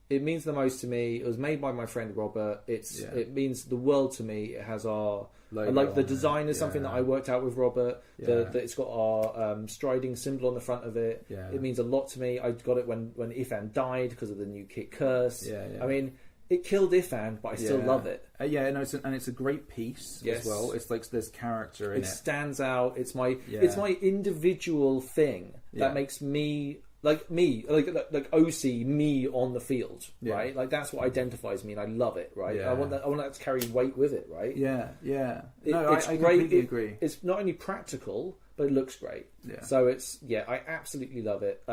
it means the most to me. It was made by my friend Robert. It means the world to me. It has our Logo the on design it. is something Yeah. that I worked out with Robert. Yeah. That it's got our striding symbol on the front of it. Yeah. It means a lot to me. I got it when Ifan died because of the new kit curse. Yeah, yeah. I mean, it killed Ifan, but I still love it. Yeah, no, it's a great piece Yes. as well. It's like there's character in It it. stands out. It's my Yeah. individual thing Yeah. that makes me like OC me on the field, Yeah. right? Like that's what identifies me, and I love it, right? Yeah. I want that to carry weight with it, right? Yeah, yeah. It- No, it's I great. completely agree. It's not only practical, but it looks great. Yeah. So I absolutely love it.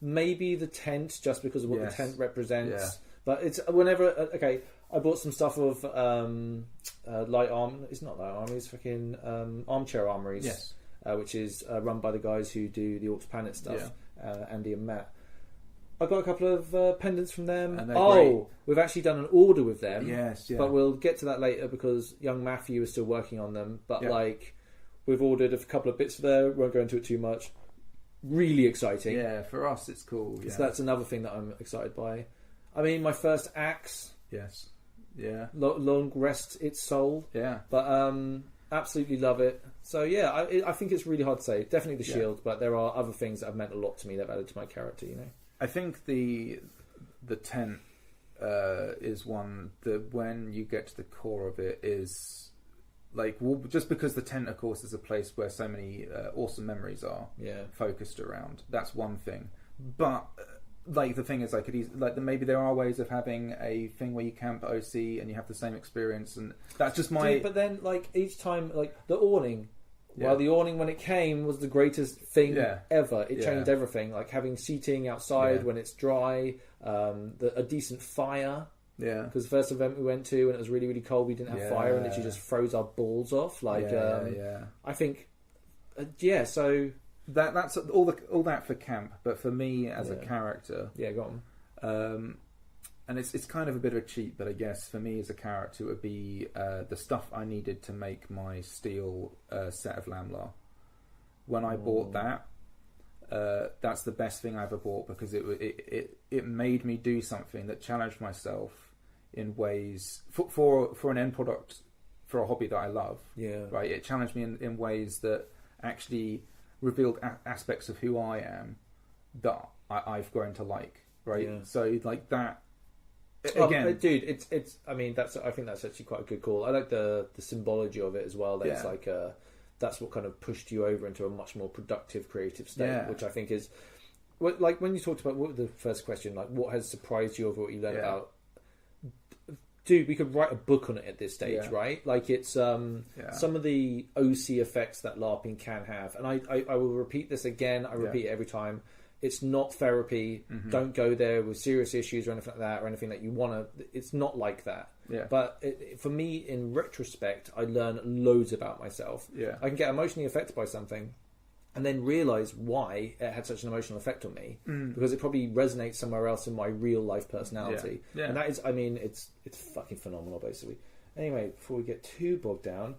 Maybe the tent, just because of what Yes. the tent represents. Yeah. But it's whenever okay. I bought some stuff of light arm. It's not light armory. It's fucking armchair armories. Yes. Which is run by the guys who do the Orcs Planet stuff, Andy and Matt. I got a couple of pendants from them. And they're great. We've actually done an order with them. Yes, yeah. But we'll get to that later because young Matthew is still working on them. But Yeah. like, we've ordered a couple of bits there. Won't go into it too much. Really exciting. Yeah, for us it's cool. Yeah. So that's another thing that I'm excited by. I mean, my first axe, Yes. Yeah. long rests its soul. Yeah. But absolutely love it. So yeah, I think it's really hard to say. Definitely the Yeah. shield, but there are other things that have meant a lot to me that have added to my character. You know. I think the tent is one that when you get to the core of it is like, well, just because the tent, of course, is a place where so many awesome memories are Yeah. focused around. That's one thing, but like the thing is, I could maybe there are ways of having a thing where you camp OC and you have the same experience, and that's just my. Dude, but then, like each time, like the awning. Yeah. Well, the awning when it came was the greatest thing Yeah. ever. It Yeah. changed everything. Like having seating outside Yeah. when it's dry, a decent fire. Yeah. Because the first event we went to and it was really really cold, we didn't have Yeah. fire and literally just froze our balls off. Like, yeah. I think, So That's all that for camp, but for me as a Yeah. character, yeah, go on. and it's kind of a bit of a cheat, but I guess for me as a character, it would be the stuff I needed to make my steel set of Lamlar. When I bought that, that's the best thing I ever bought because it made me do something that challenged myself in ways for an end product for a hobby that I love. Yeah. Right. It challenged me in ways that actually revealed aspects of who I am that I've grown to like. Right. Yeah. So like that. Oh, Again, dude, it's. I mean, I think that's actually quite a good call. I like the symbology of it as well. That it's Yeah. like that's what kind of pushed you over into a much more productive, creative state, Yeah. which I think is, like when you talked about what the first question, like what has surprised you over what you learned Yeah. about. Dude, we could write a book on it at this stage, Yeah. right? Like it's some of the OC effects that LARPing can have, and I will repeat this again. I repeat it every time. It's not therapy. Mm-hmm. Don't go there with serious issues or anything like that, or anything that you want to. It's not like that. Yeah. But for me, in retrospect, I learn loads about myself. Yeah. I can get emotionally affected by something, and then realize why it had such an emotional effect on me, because it probably resonates somewhere else in my real life personality. Yeah. And that is, I mean, it's fucking phenomenal, basically. Anyway, before we get too bogged down.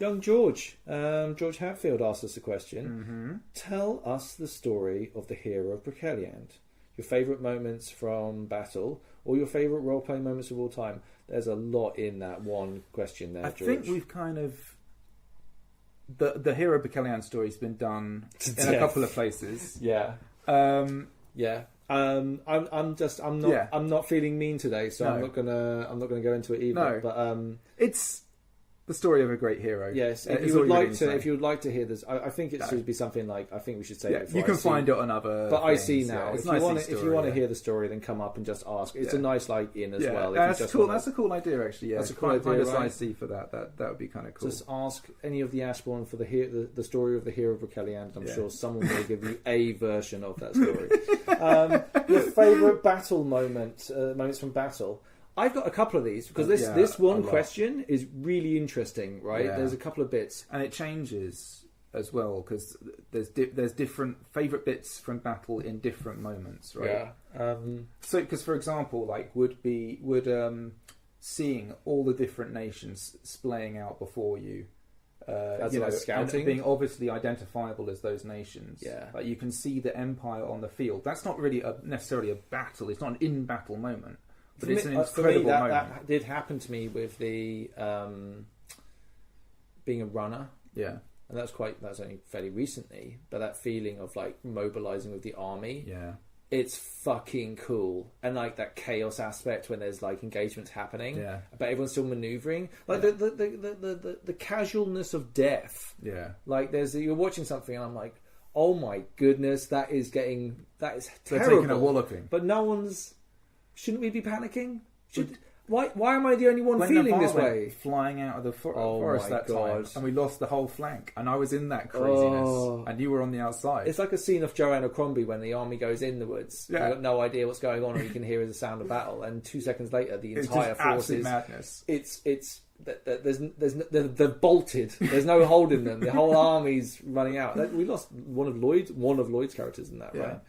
Young George Hatfield asked us a question. Mm-hmm. Tell us the story of the hero of Brokeliand. Your favourite moments from battle, or your favourite role-playing moments of all time. There's a lot in that one question there, I George. think we've kind of the hero Bekelian story's been done To in death. a couple of places. Yeah. Yeah. I'm not feeling mean today, so No. I'm not gonna go into it either. No. But It's The story of a great hero. Yes, if is you all would you're like gonna to, say. if you would like to hear this, I think it should be something like I think we should say. Yeah, it you can find it on other. But I things, see now. Yeah. It's If a you nice want, story, if you want to yeah. hear the story, then come up and just ask. It's a nice like in as Yeah, well. If that's you just cool. wanna- That's a cool idea, actually. Yeah, That's a cool Find idea, a right? side C for that. That would be kind of cool. Just ask any of the Ashbourne for the story of the hero of Raquelian. I'm sure someone will give you a version of that story. Your favourite battle moments from battle. I've got a couple of these because this one question is really interesting, right? Yeah. There's a couple of bits, and it changes as well because there's different favourite bits from battle in different moments, right? Yeah. So, because for example, like would seeing all the different nations splaying out before you. As like scouting, and being obviously identifiable as those nations. Yeah, like you can see the empire on the field. That's not really necessarily a battle. It's not an in-battle moment, but it's an incredible moment. That did happen to me with the being a runner. Yeah, and that was only fairly recently. But that feeling of like mobilizing with the army. Yeah. It's fucking cool, and like that chaos aspect when there's like engagements happening, but everyone's still maneuvering. Like the casualness of death. Yeah, like you're watching something, and I'm like, oh my goodness, that is terrible. They're taking a walloping, but no one's. Shouldn't we be panicking? Why am I the only one feeling this way? Flying out of the forest that time, and we lost the whole flank, and I was in that craziness, and you were on the outside. It's like a scene of Joanna Crombie when the army goes in the woods. Yeah. You've got no idea what's going on, and you can hear the sound of battle, and 2 seconds later, the entire force is madness. They're bolted. There's no holding them. The whole army's running out. We lost one of Lloyd's characters in that, right?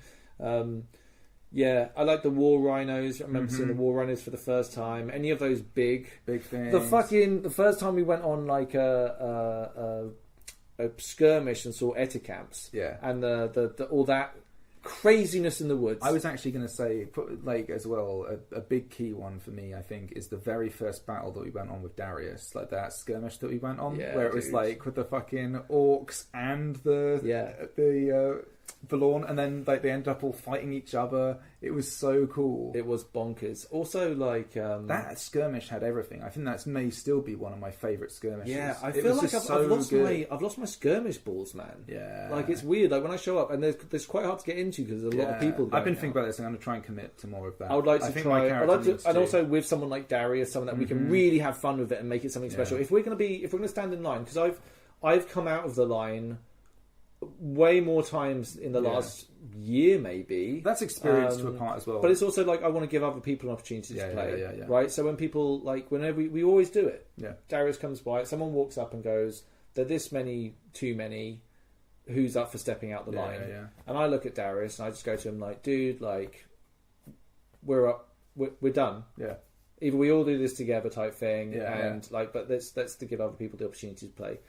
Yeah, I like the war rhinos. I remember seeing the war rhinos for the first time. Any of those big things. The first time we went on like a skirmish and saw Etikams. Yeah, and the all that craziness in the woods. I was actually going to say, like as well, a big key one for me, I think, is the very first battle that we went on with Darius, like that skirmish that we went on, where it was like with the fucking orcs and the Valorn, and then like they end up all fighting each other. It was so cool. It was bonkers. Also, like that skirmish had everything. I think that may still be one of my favourite skirmishes. Yeah, I feel like I've lost my skirmish balls, man. Yeah, like it's weird. Like when I show up, and there's quite hard to get into because there's a lot of people. I've been thinking about this, and I'm going to try and commit to more of that. I would like to try. And also with someone like Darius, someone that we can really have fun with it and make it something special. If we're going to stand in line, because I've come out of the line way more times in the last year, maybe. That's experience to a part as well. But it's also like I want to give other people an opportunity to play, right? So when people whenever we always do it. Yeah. Darius comes by, someone walks up and goes, "They're this many, too many. Who's up for stepping out the line?" Yeah. And I look at Darius and I just go to him like, "Dude, like, we're up, we're done. Yeah. Either we all do this together, type thing, but that's to give other people the opportunity to play."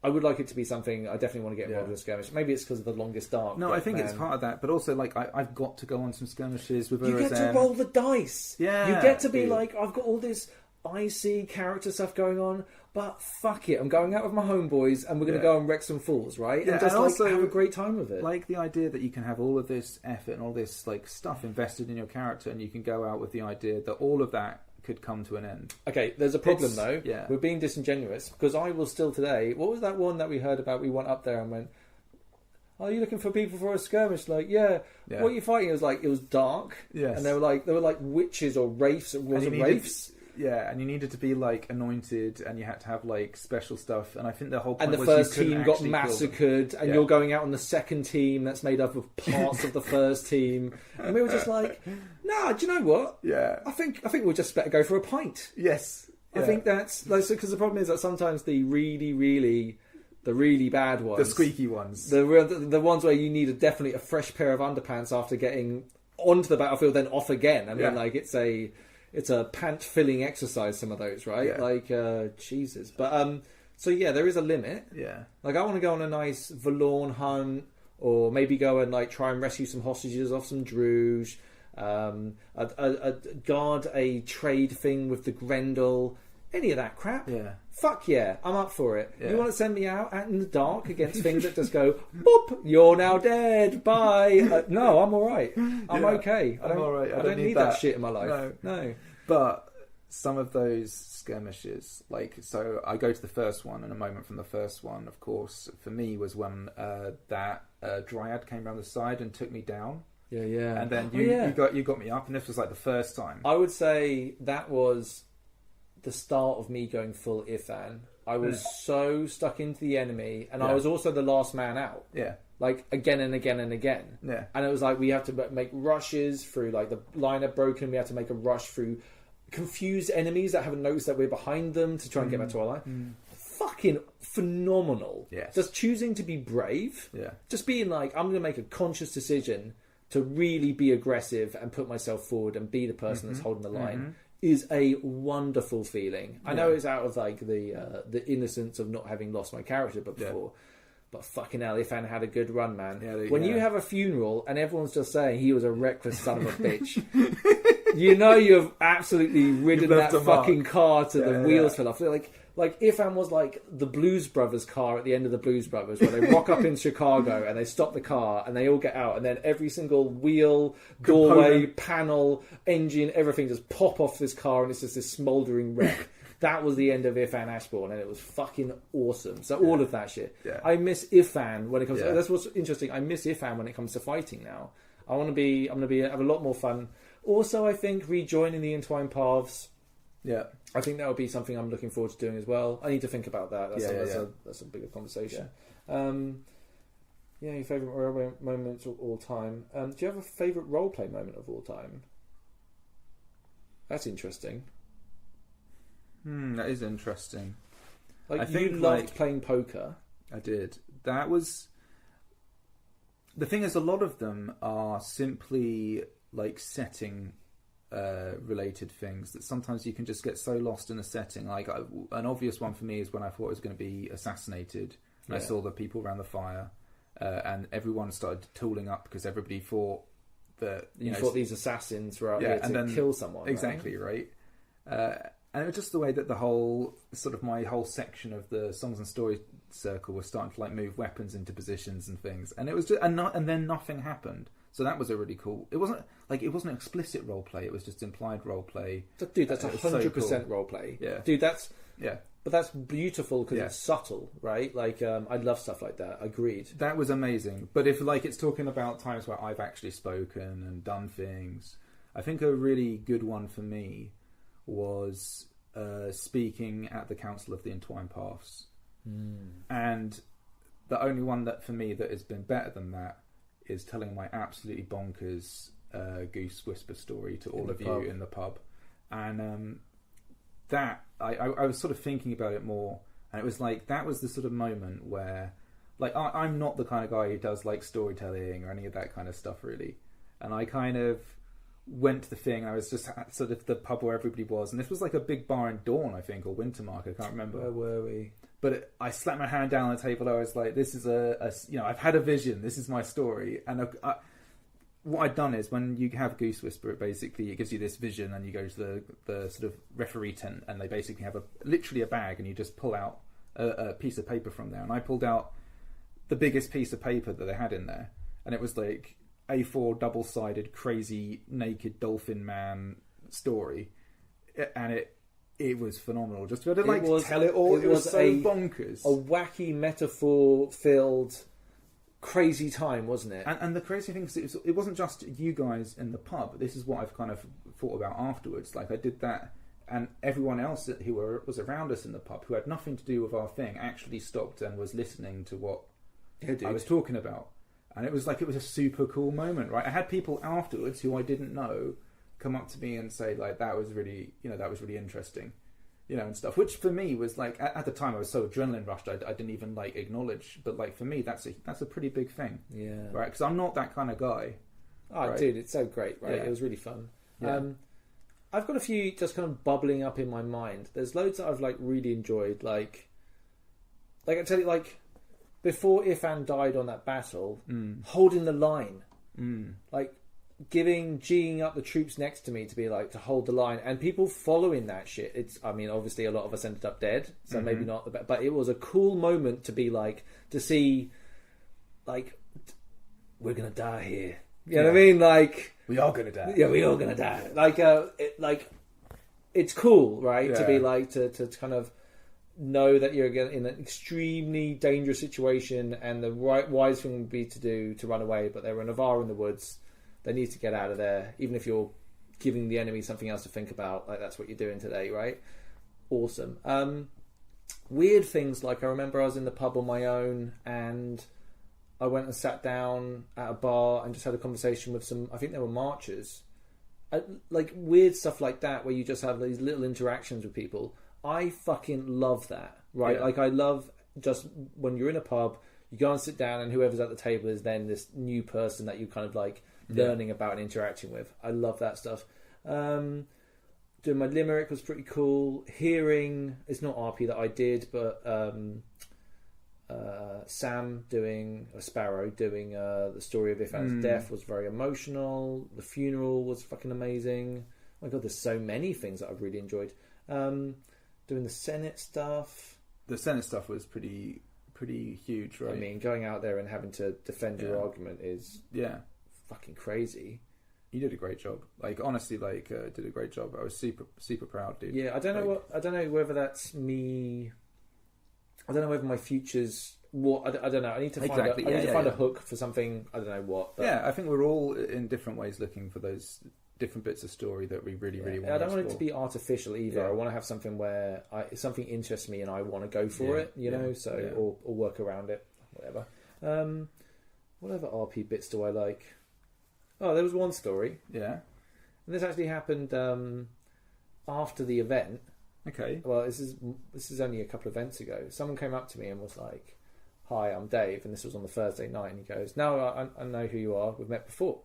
I would like it to be something I definitely want to get involved in a skirmish. Maybe it's because of the longest dark. No, I think it's part of that, but also like I've got to go on some skirmishes with You get to roll the dice. Yeah, you get to be like, I've got all this icy character stuff going on, but fuck it, I'm going out with my homeboys and we're going to go and wreck some fools, right? Yeah, and just and also, have a great time with it. Like the idea that you can have all of this effort and all this like stuff invested in your character, and you can go out with the idea that all of that could come to an end. Okay, there's a problem though. Yeah. We're being disingenuous because I will still today. What was that one that we heard about? We went up there and went, "Are you looking for people for a skirmish?" Like, yeah. What are you fighting? It was like it was dark. Yes. And they were like witches or wraiths. It wasn't wraiths. Yeah, and you needed to be like anointed, and you had to have like special stuff. And I think the whole point and the was first you team got massacred, and you're going out on the second team that's made up of parts of the first team. And we were just like, "Nah, do you know what? Yeah, I think we'll just better go for a pint." Yes, I think that's because the problem is that sometimes the really bad ones, the squeaky ones, the ones where you need definitely a fresh pair of underpants after getting onto the battlefield, then off again. I mean, like it's a pant-filling exercise, some of those, right? Yeah. Like, Jesus. But, so yeah, there is a limit. Yeah. Like, I want to go on a nice Valorn hunt, or maybe go and, like, try and rescue some hostages off some Druge, guard a trade thing with the Grendel, any of that crap. Yeah. Fuck yeah, I'm up for it. Yeah. You want to send me out in the dark against things that just go, boop, you're now dead, bye. No, I'm alright. I'm okay. I'm alright. I don't need that shit in my life. No. No. But some of those skirmishes, like, so I go to the first one, and a moment from the first one, of course, for me was when that dryad came around the side and took me down. Yeah. And then you got me up, and this was like the first time. I would say that was the start of me going full Ifan. I was so stuck into the enemy, and I was also the last man out. Yeah. Like, again and again and again. Yeah. And it was like, we have to make rushes through, like, the line had broken, we had to make a rush through confused enemies that haven't noticed that we're behind them to try and get back to our line. Fucking phenomenal. Yes. Just choosing to be brave. Yeah. Just being like, I'm going to make a conscious decision to really be aggressive and put myself forward and be the person that's holding the line is a wonderful feeling. I know it's out of like the innocence of not having lost my character before. But fucking hell, Ifan had a good run, man. When you have a funeral and everyone's just saying he was a reckless son of a bitch, you know you've absolutely ridden that fucking car to the wheels fell off. Like Ifan was like the Blues Brothers car at the end of the Blues Brothers, where they rock up in Chicago and they stop the car and they all get out, and then every single wheel, doorway, panel, engine, everything just pop off this car, and it's just this smouldering wreck. That was the end of Ifan Ashbourne, and it was fucking awesome. So all of that shit. Yeah. I miss Ifan when it comes to... That's what's interesting. I miss Ifan when it comes to fighting now. I'm gonna have a lot more fun. Also, I think rejoining the Entwined Paths. Yeah. I think that would be something I'm looking forward to doing as well. I need to think about that. That's a bigger conversation. Your favourite role moments of all time. Do you have a favourite roleplay moment of all time? That's interesting. That is interesting. Like, I think you loved playing poker. I did. That was... The thing is, a lot of them are simply like setting related things that sometimes you can just get so lost in the setting. Like, an obvious one for me is when I thought I was going to be assassinated, and I saw the people around the fire, and everyone started tooling up because everybody thought that... You thought these assassins were out here to kill someone. Exactly, right? And it was just the way that the whole my whole section of the songs and stories circle was starting to like move weapons into positions and things, and it was just, and then nothing happened. So that was a really cool. It wasn't explicit role play. It was just implied role play. Dude, that's 100% role play. Yeah, dude, that's But that's beautiful because it's subtle, right? Like, I love stuff like that. Agreed. That was amazing. But if it's talking about times where I've actually spoken and done things, I think a really good one for me was speaking at the Council of the Entwined Paths. And the only one that for me that has been better than that is telling my absolutely bonkers Goose Whisper story to all of you in the pub. And that I was sort of thinking about it more, and it was like that was the sort of moment where, like, I'm not the kind of guy who does like storytelling or any of that kind of stuff really, and I kind of went to the thing. I was just at sort of the pub where everybody was, and this was like a big bar in Dawn, I think, or Wintermark, I can't remember. Where were we? But I slapped my hand down on the table. I was like, "This is I've had a vision. This is my story." And what I'd done is, when you have Goose Whisper, it gives you this vision, and you go to the sort of referee tent, and they basically have literally a bag, and you just pull out a piece of paper from there. And I pulled out the biggest piece of paper that they had in there, and it was like A4 double-sided, crazy naked dolphin man story, and it was phenomenal. Just to tell it all. It was so bonkers. A wacky metaphor-filled, crazy time, wasn't it? And the crazy thing is, it wasn't just you guys in the pub. This is what I've kind of thought about afterwards. Like, I did that, and everyone else who was around us in the pub, who had nothing to do with our thing, actually stopped and was listening to what I was talking about. And it was a super cool moment, right? I had people afterwards who I didn't know come up to me and say, like, that was really interesting, and stuff. Which for me was like, at the time I was so adrenaline rushed, I didn't even like acknowledge. But like, for me, that's a pretty big thing, right? Because I'm not that kind of guy. Oh, right? Dude, it's so great, right? Yeah. It was really fun. Yeah. I've got a few just kind of bubbling up in my mind. There's loads that I've like really enjoyed, like I tell you, like, before Ifan died on that battle, holding the line, like G'ing up the troops next to me to be like, to hold the line, and people following that shit. Obviously a lot of us ended up dead, so maybe not the best, but it was a cool moment to be like, to see, like, we're gonna die here. You know what I mean? Like, we are gonna die. Yeah, we are gonna die. Like, it's cool, right? To Yeah. be like to kind of know that you're in an extremely dangerous situation, and the wise thing would be to run away. But there are Navarre in the woods. They need to get out of there, even if you're giving the enemy something else to think about. Like that's what you're doing today, right? Awesome. Weird things like I remember I was in the pub on my own, and I went and sat down at a bar and just had a conversation with some. I think they were marchers. Like weird stuff like that, where you just have these little interactions with people. I fucking love that, right? Yeah. Like I love just when you're in a pub, you go and sit down, and whoever's at the table is then this new person that you kind of like learning about and interacting with. I love that stuff. Doing my limerick was pretty cool. Hearing, it's not RP that I did, but Sam doing a Sparrow doing the story of Ifan's death was very emotional. The funeral was fucking amazing. Oh my god, there's so many things that I've really enjoyed. Doing the Senate stuff. The Senate stuff was pretty huge, right? I mean, going out there and having to defend your argument is fucking crazy. You did a great job. Like honestly, did a great job. I was super proud, dude. Yeah, I don't know whether that's me. I don't know whether my future's what. I don't know. I need to find a hook for something. I don't know what. But yeah, I think we're all in different ways looking for those different bits of story that we really want. I don't want it to be artificial either. I want to have something where something interests me and I want to go for it. You know, or work around it, whatever. What other RP bits do I like? Oh, there was one story. Yeah. And this actually happened after the event. Okay. Well, this is only a couple of events ago. Someone came up to me and was like, "Hi, I'm Dave," and this was on the Thursday night. And he goes, "No, I know who you are. We've met before."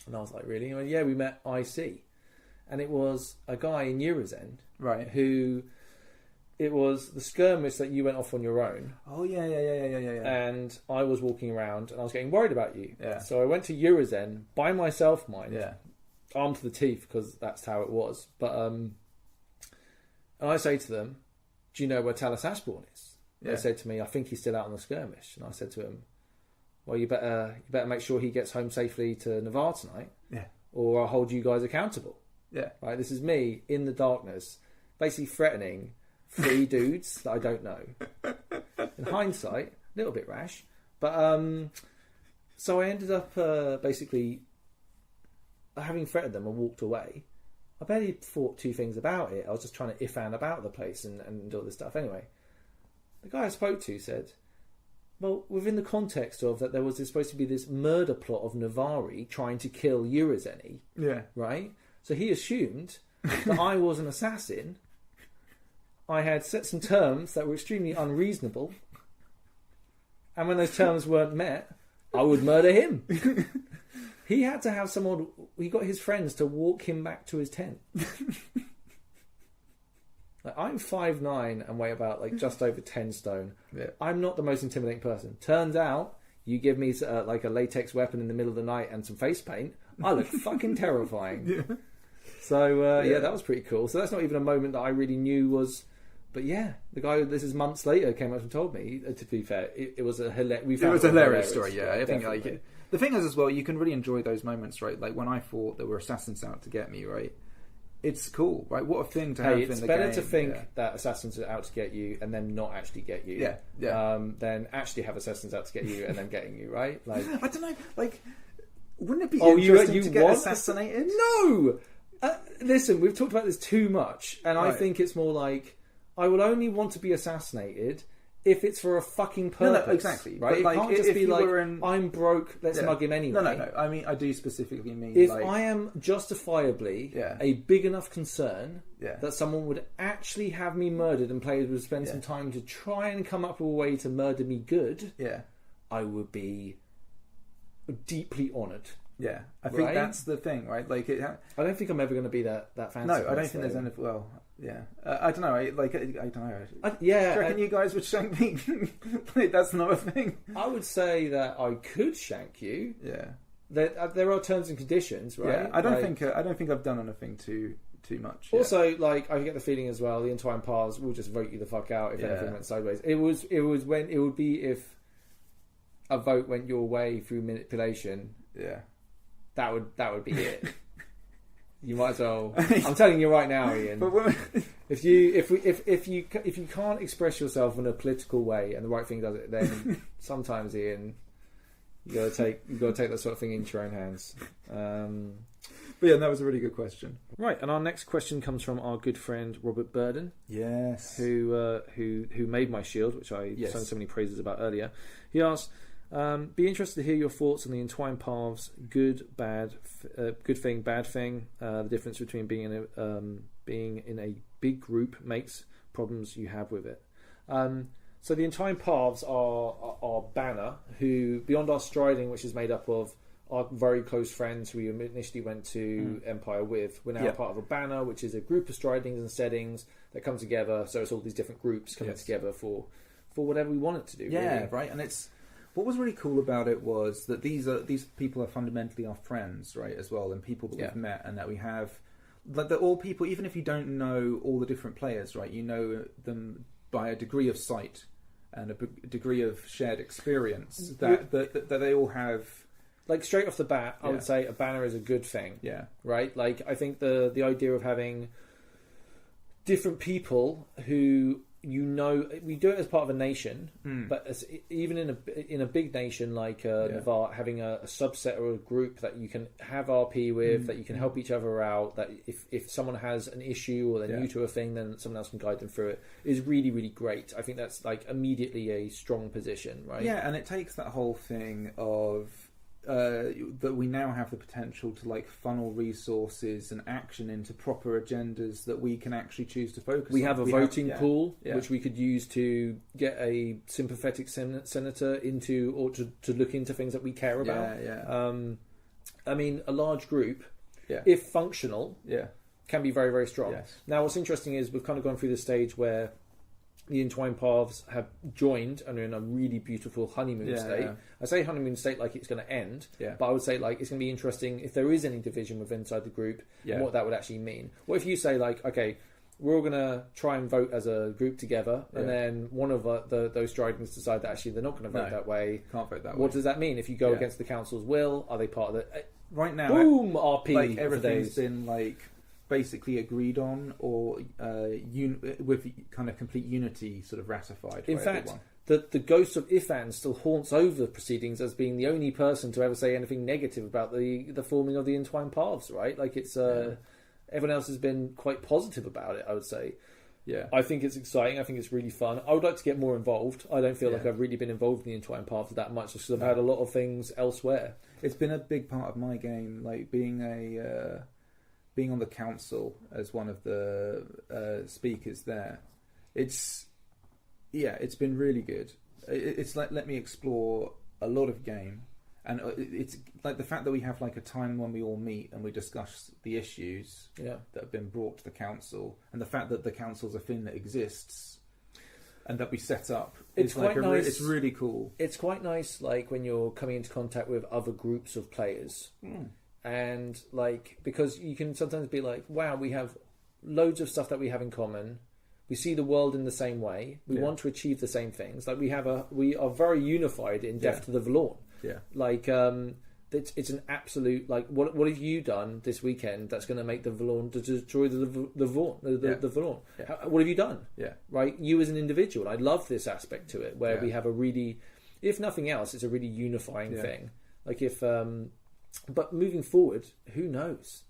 And I was like, "Really?" He went, "Yeah, we met IC," and it was a guy in Eurozend, right? Who it was the skirmish that you went off on your own. Oh yeah. And I was walking around and I was getting worried about you. Yeah. So I went to Eurozend by myself, Yeah. armed to the teeth because that's how it was. But and I say to them, "Do you know where Talis Ashbourne is?" Yeah. They said to me, "I think he's still out on the skirmish." And I said to him, "Well, you better make sure he gets home safely to Navarre tonight, or I'll hold you guys accountable." Yeah. Right. This is me in the darkness, basically threatening 3 dudes that I don't know. In hindsight, a little bit rash, but so I ended up basically having threatened them and walked away. I barely thought 2 things about it. I was just trying to if and about the place and all this stuff. Anyway, the guy I spoke to said, well, within the context of that, there was supposed to be this murder plot of Navarre trying to kill Eurozeni. Yeah. Right? So he assumed that I was an assassin. I had set some terms that were extremely unreasonable. And when those terms weren't met, I would murder him. He had to have someone... He got his friends to walk him back to his tent. Like, I'm 5'9" and weigh about just over 10 stone. Yeah. I'm not the most intimidating person. Turns out, you give me a latex weapon in the middle of the night and some face paint, I look fucking terrifying. Yeah. So, that was pretty cool. So that's not even a moment that I really knew was... But yeah, the guy, this is months later, came up and told me, to be fair, it was a hilarious story, yeah. I think the thing is as well, you can really enjoy those moments, right? Like when I thought there were assassins out to get me, right? It's cool, right? What a thing to have in the game. It's better to think that assassins are out to get you and then not actually get you. Yeah. Than actually have assassins out to get you and then getting you, right? Like I don't know, wouldn't it be interesting to get assassinated? No! Listen, we've talked about this too much, and I think it's more like I will only want to be assassinated if it's for a fucking purpose. No, exactly. Right? But it can't just be I'm broke, let's mug him anyway. No. I mean, I do specifically mean if I am justifiably Yeah. a big enough concern Yeah. that someone would actually have me murdered and players would spend some time to try and come up with a way to murder me good, I would be deeply honoured. Yeah, I think that's the thing, right? I don't think I'm ever going to be that fancy. No, I don't think there's any. Well, yeah, I don't know. I don't know. Do you reckon you guys would shank me? That's not a thing. I would say that I could shank you. Yeah, there are terms and conditions, right? Yeah, I don't think I've done anything too much. Also, I get the feeling as well, the entwined paths will just vote you the fuck out if anything went sideways. It would be if a vote went your way through manipulation. Yeah. That would be it. You might as well. I'm telling you right now, Ian. But when, If you can't express yourself in a political way and the right thing does it, then sometimes, Ian, you gotta take that sort of thing into your own hands. but yeah, that was a really good question. Right, and our next question comes from our good friend Robert Burden, Yes. who made my shield, which I sung so many praises about earlier. He asked, "Be interested to hear your thoughts on the entwined paths, good thing, bad thing. The difference between being in a big group makes problems you have with it." So the entwined paths are Banner, who beyond our striding, which is made up of our very close friends who we initially went to Empire with, we're now part of a Banner, which is a group of stridings and settings that come together. So it's all these different groups coming together for whatever we want it to do. Yeah, really. right. And it's what was really cool about it was that these people are fundamentally our friends, right, as well, and people that we've met, and that we have, like, they're all people. Even if you don't know all the different players, right, you know them by a degree of sight and a degree of shared experience that they all have. Like, straight off the bat, I would say a Banner is a good thing. Yeah. Right? Like, I think the idea of having different people who, you know, we do it as part of a nation, but even in a big nation like Navarre, having a subset or a group that you can have RP with, that you can help each other out, that if someone has an issue or they're new to a thing, then someone else can guide them through it, is really, really great. I think that's, like, immediately a strong position, right? Yeah, and it takes that whole thing of that we now have the potential to, like, funnel resources and action into proper agendas that we can actually choose to focus on. We have a voting pool, Yeah. which we could use to get a sympathetic senator into, or to look into things that we care about. I mean, a large group, if functional, can be very, very strong. Yes. Now, what's interesting is we've kind of gone through the stage where the entwined paths have joined and are in a really beautiful honeymoon state. Yeah. I say honeymoon state like it's going to end, Yeah. but I would say, like, it's going to be interesting if there is any division within inside the group, and what that would actually mean. What if you say, like, okay, we're all going to try and vote as a group together, and then one of those stridings decide that actually they're not going to vote that way. Can't vote that way. What does that mean? If you go against the council's will, are they part of the... Right now, boom, RP, like, for everything's days. been, like, basically agreed on, or with kind of complete unity sort of ratified. In by fact, everyone. the ghost of Ifan still haunts over the proceedings as being the only person to ever say anything negative about the forming of the entwined paths, right? Like, it's everyone else has been quite positive about it, I would say. Yeah. I think it's exciting. I think it's really fun. I would like to get more involved. I don't feel like I've really been involved in the entwined paths that much, because I've had a lot of things elsewhere. It's been a big part of my game, like being on the council as one of the speakers there. It's been really good. It's like, let me explore a lot of game, and it's like the fact that we have, like, a time when we all meet and we discuss the issues that have been brought to the council, and the fact that the council's a thing that exists and that we set up. It's quite like nice. It's really cool. It's quite nice, like, when you're coming into contact with other groups of players. And, like, because you can sometimes be like, wow, we have loads of stuff that we have in common. We see the world in the same way. We want to achieve the same things. Like, we are very unified in Death to the Valorn. Yeah. Like, it's an absolute, like, what have you done this weekend that's going to make the Valorn, to destroy the Valorn? What have you done? Yeah. Right? You as an individual. I love this aspect to it, where we have a really, if nothing else, it's a really unifying thing. Like, if... but moving forward, who knows?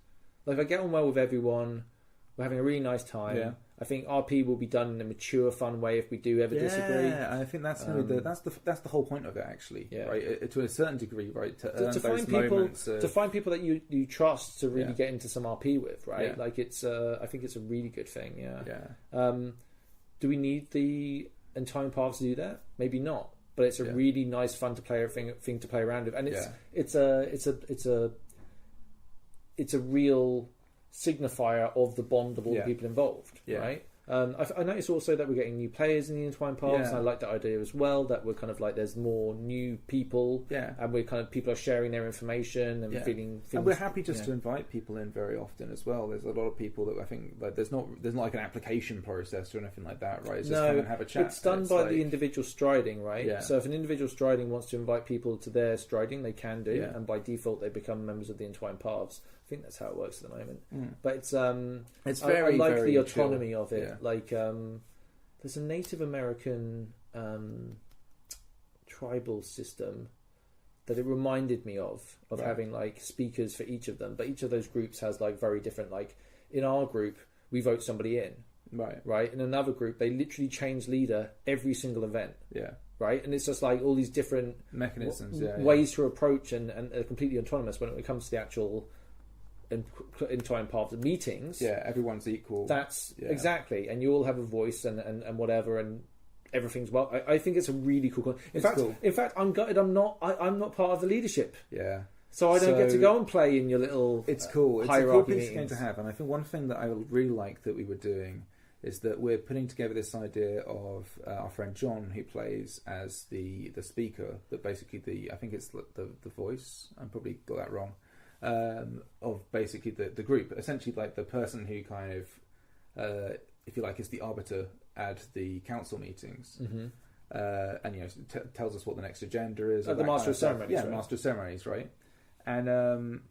Like, I get on well with everyone. We're having a really nice time. Yeah. I think RP will be done in a mature, fun way if we do ever disagree. Yeah, I think that's that's the whole point of it, actually. Yeah. Right, to a certain degree, right, to earn To those find people, moments. to find people that you trust to really get into some RP with, right? Yeah. Like, it's I think it's a really good thing. Yeah. Do we need the entwined paths to do that? Maybe not. But it's a really nice, fun to play thing to play around with, and it's a real signifier of the bond of all the people involved, right? I noticed also that we're getting new players in the Entwined Paths, Yeah. and I like that idea as well, that we're kind of like, there's more new people, Yeah. and we're kind of, people are sharing their information and Yeah. feeling And we're happy just to invite people in very often as well. There's a lot of people that I think, like, there's not like an application process or anything like that, right? It's just come and have a chat. It's done by the individual striding, right? Yeah. So if an individual striding wants to invite people to their striding, they can do, Yeah. and by default they become members of the Entwined Paths. I think that's how it works at the moment. Mm. But it's very, I like very the autonomy chill. of it. Yeah. Like there's a Native American tribal system that it reminded me of Right. having like speakers for each of them, but each of those groups has like very different, like in our group we vote somebody in, right? In another group they literally change leader every single event, Yeah. right? And it's just like all these different Mechanisms, ways to approach, and are completely autonomous when it comes to the actual Entwined Paths meetings. Yeah, everyone's equal. That's exactly, and you all have a voice and whatever, and everything's well. I think it's a really cool. In fact, I'm gutted. I'm not part of the leadership. Yeah. So I don't get to go and play in your little. It's cool. It's a cool hierarchy piece of game meetings. to have, and I think one thing that I really like that we were doing is that we're putting together this idea of our friend John, who plays as the speaker. That basically I think it's the voice. I probably got that wrong. Of basically the group, essentially like the person who kind of, if you like, is the arbiter at the council meetings, and tells us what the next agenda is. The Master of Ceremonies, yeah, right? Master of Ceremonies, right? And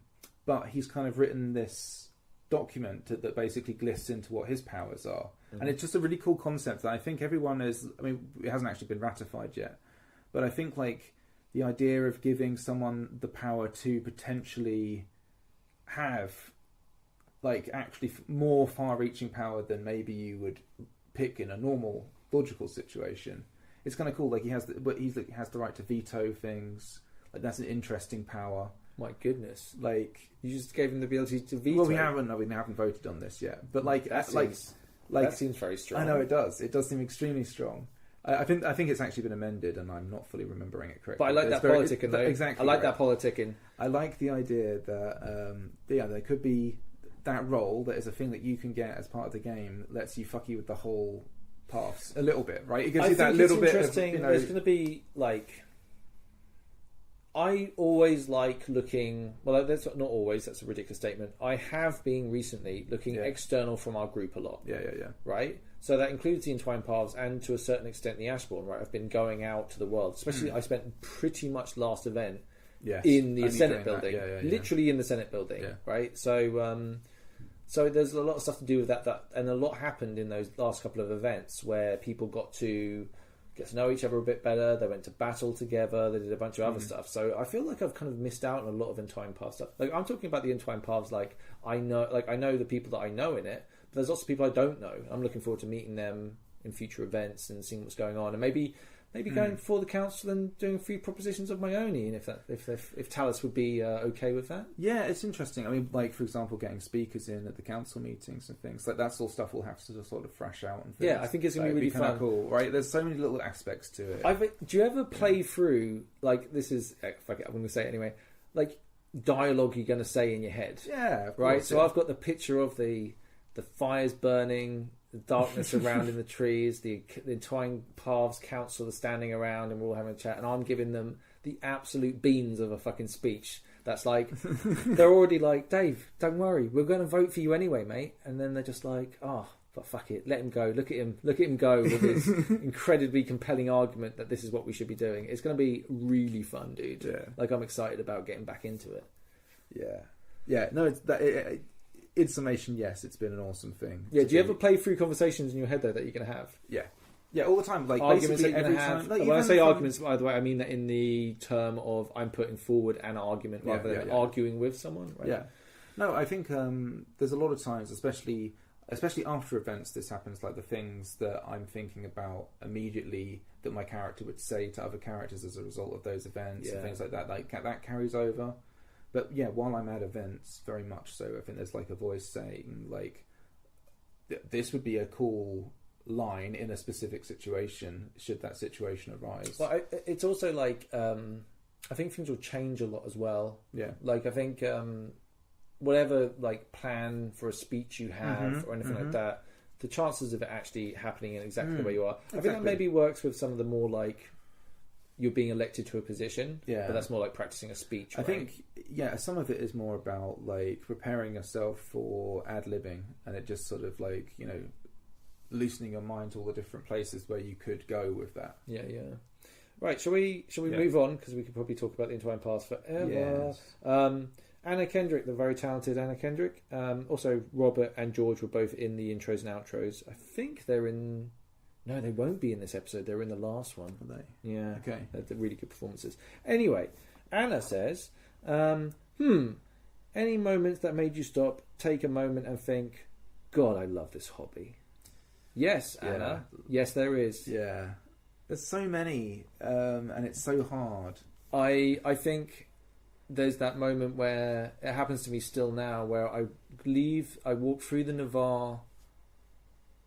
but he's kind of written this document that basically glists into what his powers are, and it's just a really cool concept that I think everyone is. I mean, it hasn't actually been ratified yet, but I think like the idea of giving someone the power to potentially have like actually more far-reaching power than maybe you would pick in a normal logical situation. It's kind of cool. Like he has the right to veto things. Like that's an interesting power. My goodness! Like You just gave him the ability to veto. well, we haven't voted on this yet. But like that like seems very strong. I know it does. It does seem extremely strong. I think it's actually been amended, and I'm not fully remembering it correctly. But I like that politicking, though. Exactly. I like that politicking. I like the idea that there could be that role that is a thing that you can get as part of the game that lets you fuck you with the whole paths a little bit, right? It gives you that little bit of, interesting. There's going to be like. I always like looking. Well, that's not always. That's a ridiculous statement. I have been recently looking external from our group a lot. Yeah. Right. So that includes the Entwined Paths and to a certain extent the Ashbourne. Right. I've been going out to the world. Especially, I spent pretty much last event in the Senate building. Literally in the Senate building. Yeah. Right. So. So there's a lot of stuff to do with that, and a lot happened in those last couple of events where people got to get to know each other a bit better. They went to battle together. They did a bunch of other stuff. So I feel like I've kind of missed out on a lot of Entwined Paths stuff. Like I'm talking about the Entwined Paths. Like I know the people that I know in it, but there's lots of people I don't know. I'm looking forward to meeting them in future events and seeing what's going on, and maybe going before the council and doing a few propositions of my own, Ian, if Talus would be okay with that. Yeah, it's interesting. I mean, like for example, getting speakers in at the council meetings and things like that's all stuff we'll have to sort of thrash out and things. Yeah, I think it's gonna be really fun. Cool, right? There's so many little aspects to it. Do you ever play through like this is fuck it, I'm going to say it anyway, like dialogue you're going to say in your head? Yeah, of right. course, So I've got the picture of the fires burning, the darkness around in the trees, the Entwined Paths Council are standing around and we're all having a chat, and I'm giving them the absolute beans of a fucking speech. That's like, they're already like, Dave, don't worry, we're going to vote for you anyway, mate. And then they're just like, oh, but fuck it, let him go. Look at him go with his incredibly compelling argument that this is what we should be doing. It's going to be really fun, dude. Yeah. Like I'm excited about getting back into it. Yeah. No, it's that. In summation, yes, it's been an awesome thing. Yeah, do you ever play through conversations in your head though that you're going to have? Yeah, all the time. Like Arguments that basically you're going every to have. time. Like, When I say from- arguments, by the way, I mean that in the term of I'm putting forward an argument rather than arguing with someone. Right? Yeah. No, I think there's a lot of times, especially after events, this happens. Like the things that I'm thinking about immediately that my character would say to other characters as a result of those events and things like that. Like that carries over. But yeah, while I'm at events, very much so, I think there's like a voice saying like, this would be a cool line in a specific situation should that situation arise. Well, it's also like I think things will change a lot as well. Yeah. Like I think whatever like plan for a speech you have or anything like that, the chances of it actually happening in exactly the way you are. I think that Exactly. maybe works with some of the more like you're being elected to a position, Yeah. but that's more like practicing a speech. I right? think, some of it is more about like preparing yourself for ad-libbing, and it just sort of like, loosening your mind to all the different places where you could go with that. Yeah. Right, shall we move on, because we could probably talk about the Entwined Past forever. Yes. Anna Kendrick, the very talented Anna Kendrick. Also, Robert and George were both in the intros and outros. I think they're in... No, they won't be in this episode. They're in the last one. Are they? Yeah. Okay. They're really good performances. Anyway, Anna says, any moments that made you stop, take a moment and think, God, I love this hobby? Yes, Anna. Yes, there is. Yeah. There's so many, and it's so hard. I think there's that moment where it happens to me still now, where I walk through the Navarre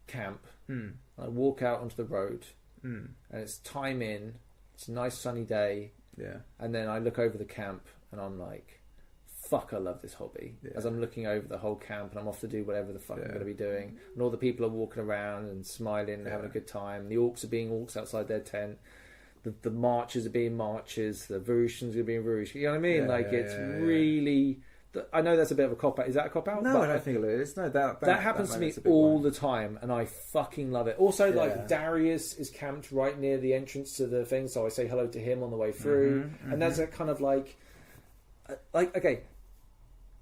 camp, I walk out onto the road, and it's time in, it's a nice sunny day, and then I look over the camp and I'm like, fuck, I love this hobby. As I'm looking over the whole camp and I'm off to do whatever the fuck I'm going to be doing, and all the people are walking around and smiling and having a good time. The orcs are being orcs outside their tent. The marchers are being marchers. The Varushans are being Varush. You know what I mean? It's really... I know that's a bit of a cop-out. Is that a cop-out? No, I don't think it is. No, that happens to me all the time, and I fucking love it. Also, like, Darius is camped right near the entrance to the thing, so I say hello to him on the way through. And there's a kind of like okay,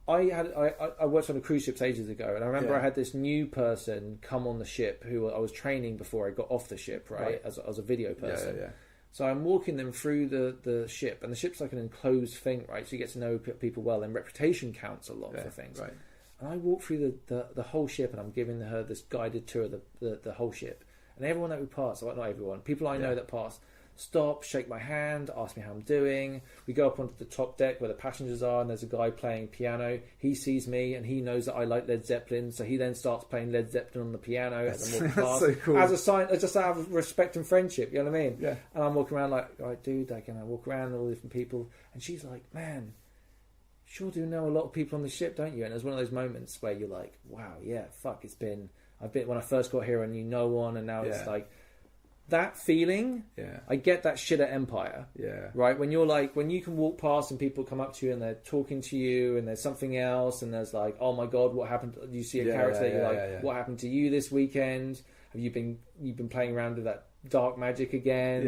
I worked on a cruise ship ages ago, and I remember I had this new person come on the ship who I was training before I got off the ship, right? As a video person. So I'm walking them through the ship, and the ship's like an enclosed thing, right? So you get to know people well, and reputation counts a lot for things. Right. And I walk through the whole ship, and I'm giving her this guided tour of the whole ship. And everyone that we pass, well, not everyone, people I know that pass, stop, shake my hand, ask me how I'm doing. We go up onto the top deck where the passengers are, and there's a guy playing piano. He sees me, and he knows that I like Led Zeppelin, so he then starts playing Led Zeppelin on the piano as I'm walking past. So cool. As a sign, just out of respect and friendship, you know what I mean? Yeah. And I'm walking around like, all right, dude, I walk around with all different people, and she's like, man, sure do know a lot of people on the ship, don't you? And there's one of those moments where you're like, wow, yeah, fuck, I've been when I first got here, and you know one, and now it's like, that feeling, I get that shit at Empire. Right? When you can walk past and people come up to you and they're talking to you, and there's something else, and there's like, oh my god, what happened? You see a character that you're like, what happened to you this weekend? Have you been playing around with that dark magic again?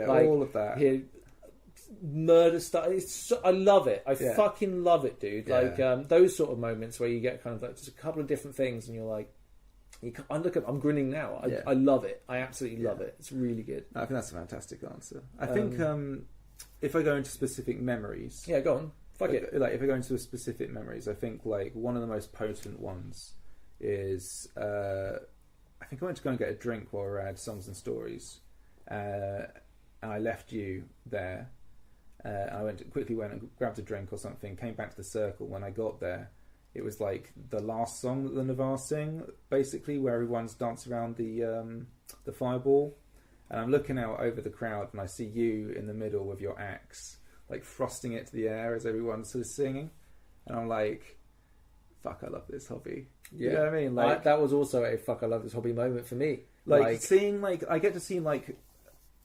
Like, all of that. Murder stuff. I love it. I fucking love it, dude. Like those sort of moments where you get kind of like just a couple of different things, and you're like, I'm grinning now. I love it. I absolutely love it. It's really good. I think that's a fantastic answer. I think if I go into specific memories... Yeah, go on. Fuck it. Like, if I go into specific memories, I think like one of the most potent ones is... I think I went to go and get a drink while we were at Songs and Stories. And I left you there. I quickly went and grabbed a drink or something, came back to the circle. When I got there, it was like the last song that the Navarre sing, basically, where everyone's dancing around the fireball. And I'm looking out over the crowd, and I see you in the middle with your axe, like frosting it to the air as everyone's sort of singing. And I'm like, fuck, I love this hobby. You know what I mean? Like, that was also a fuck, I love this hobby moment for me. Like seeing, like, I get to see like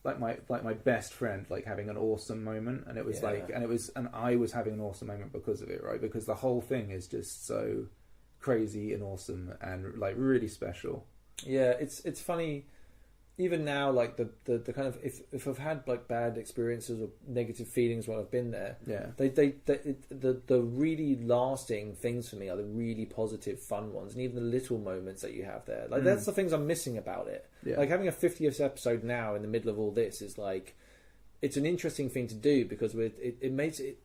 my best friend like having an awesome moment, and it was and I was having an awesome moment because of it, right? Because the whole thing is just so crazy and awesome and like really special. Yeah, it's funny. Even now, like the kind of if I've had like bad experiences or negative feelings while I've been there, the really lasting things for me are the really positive, fun ones, and even the little moments that you have there. Like that's the things I'm missing about it. Yeah. Like having a 50th episode now in the middle of all this is like, it's an interesting thing to do because it makes it.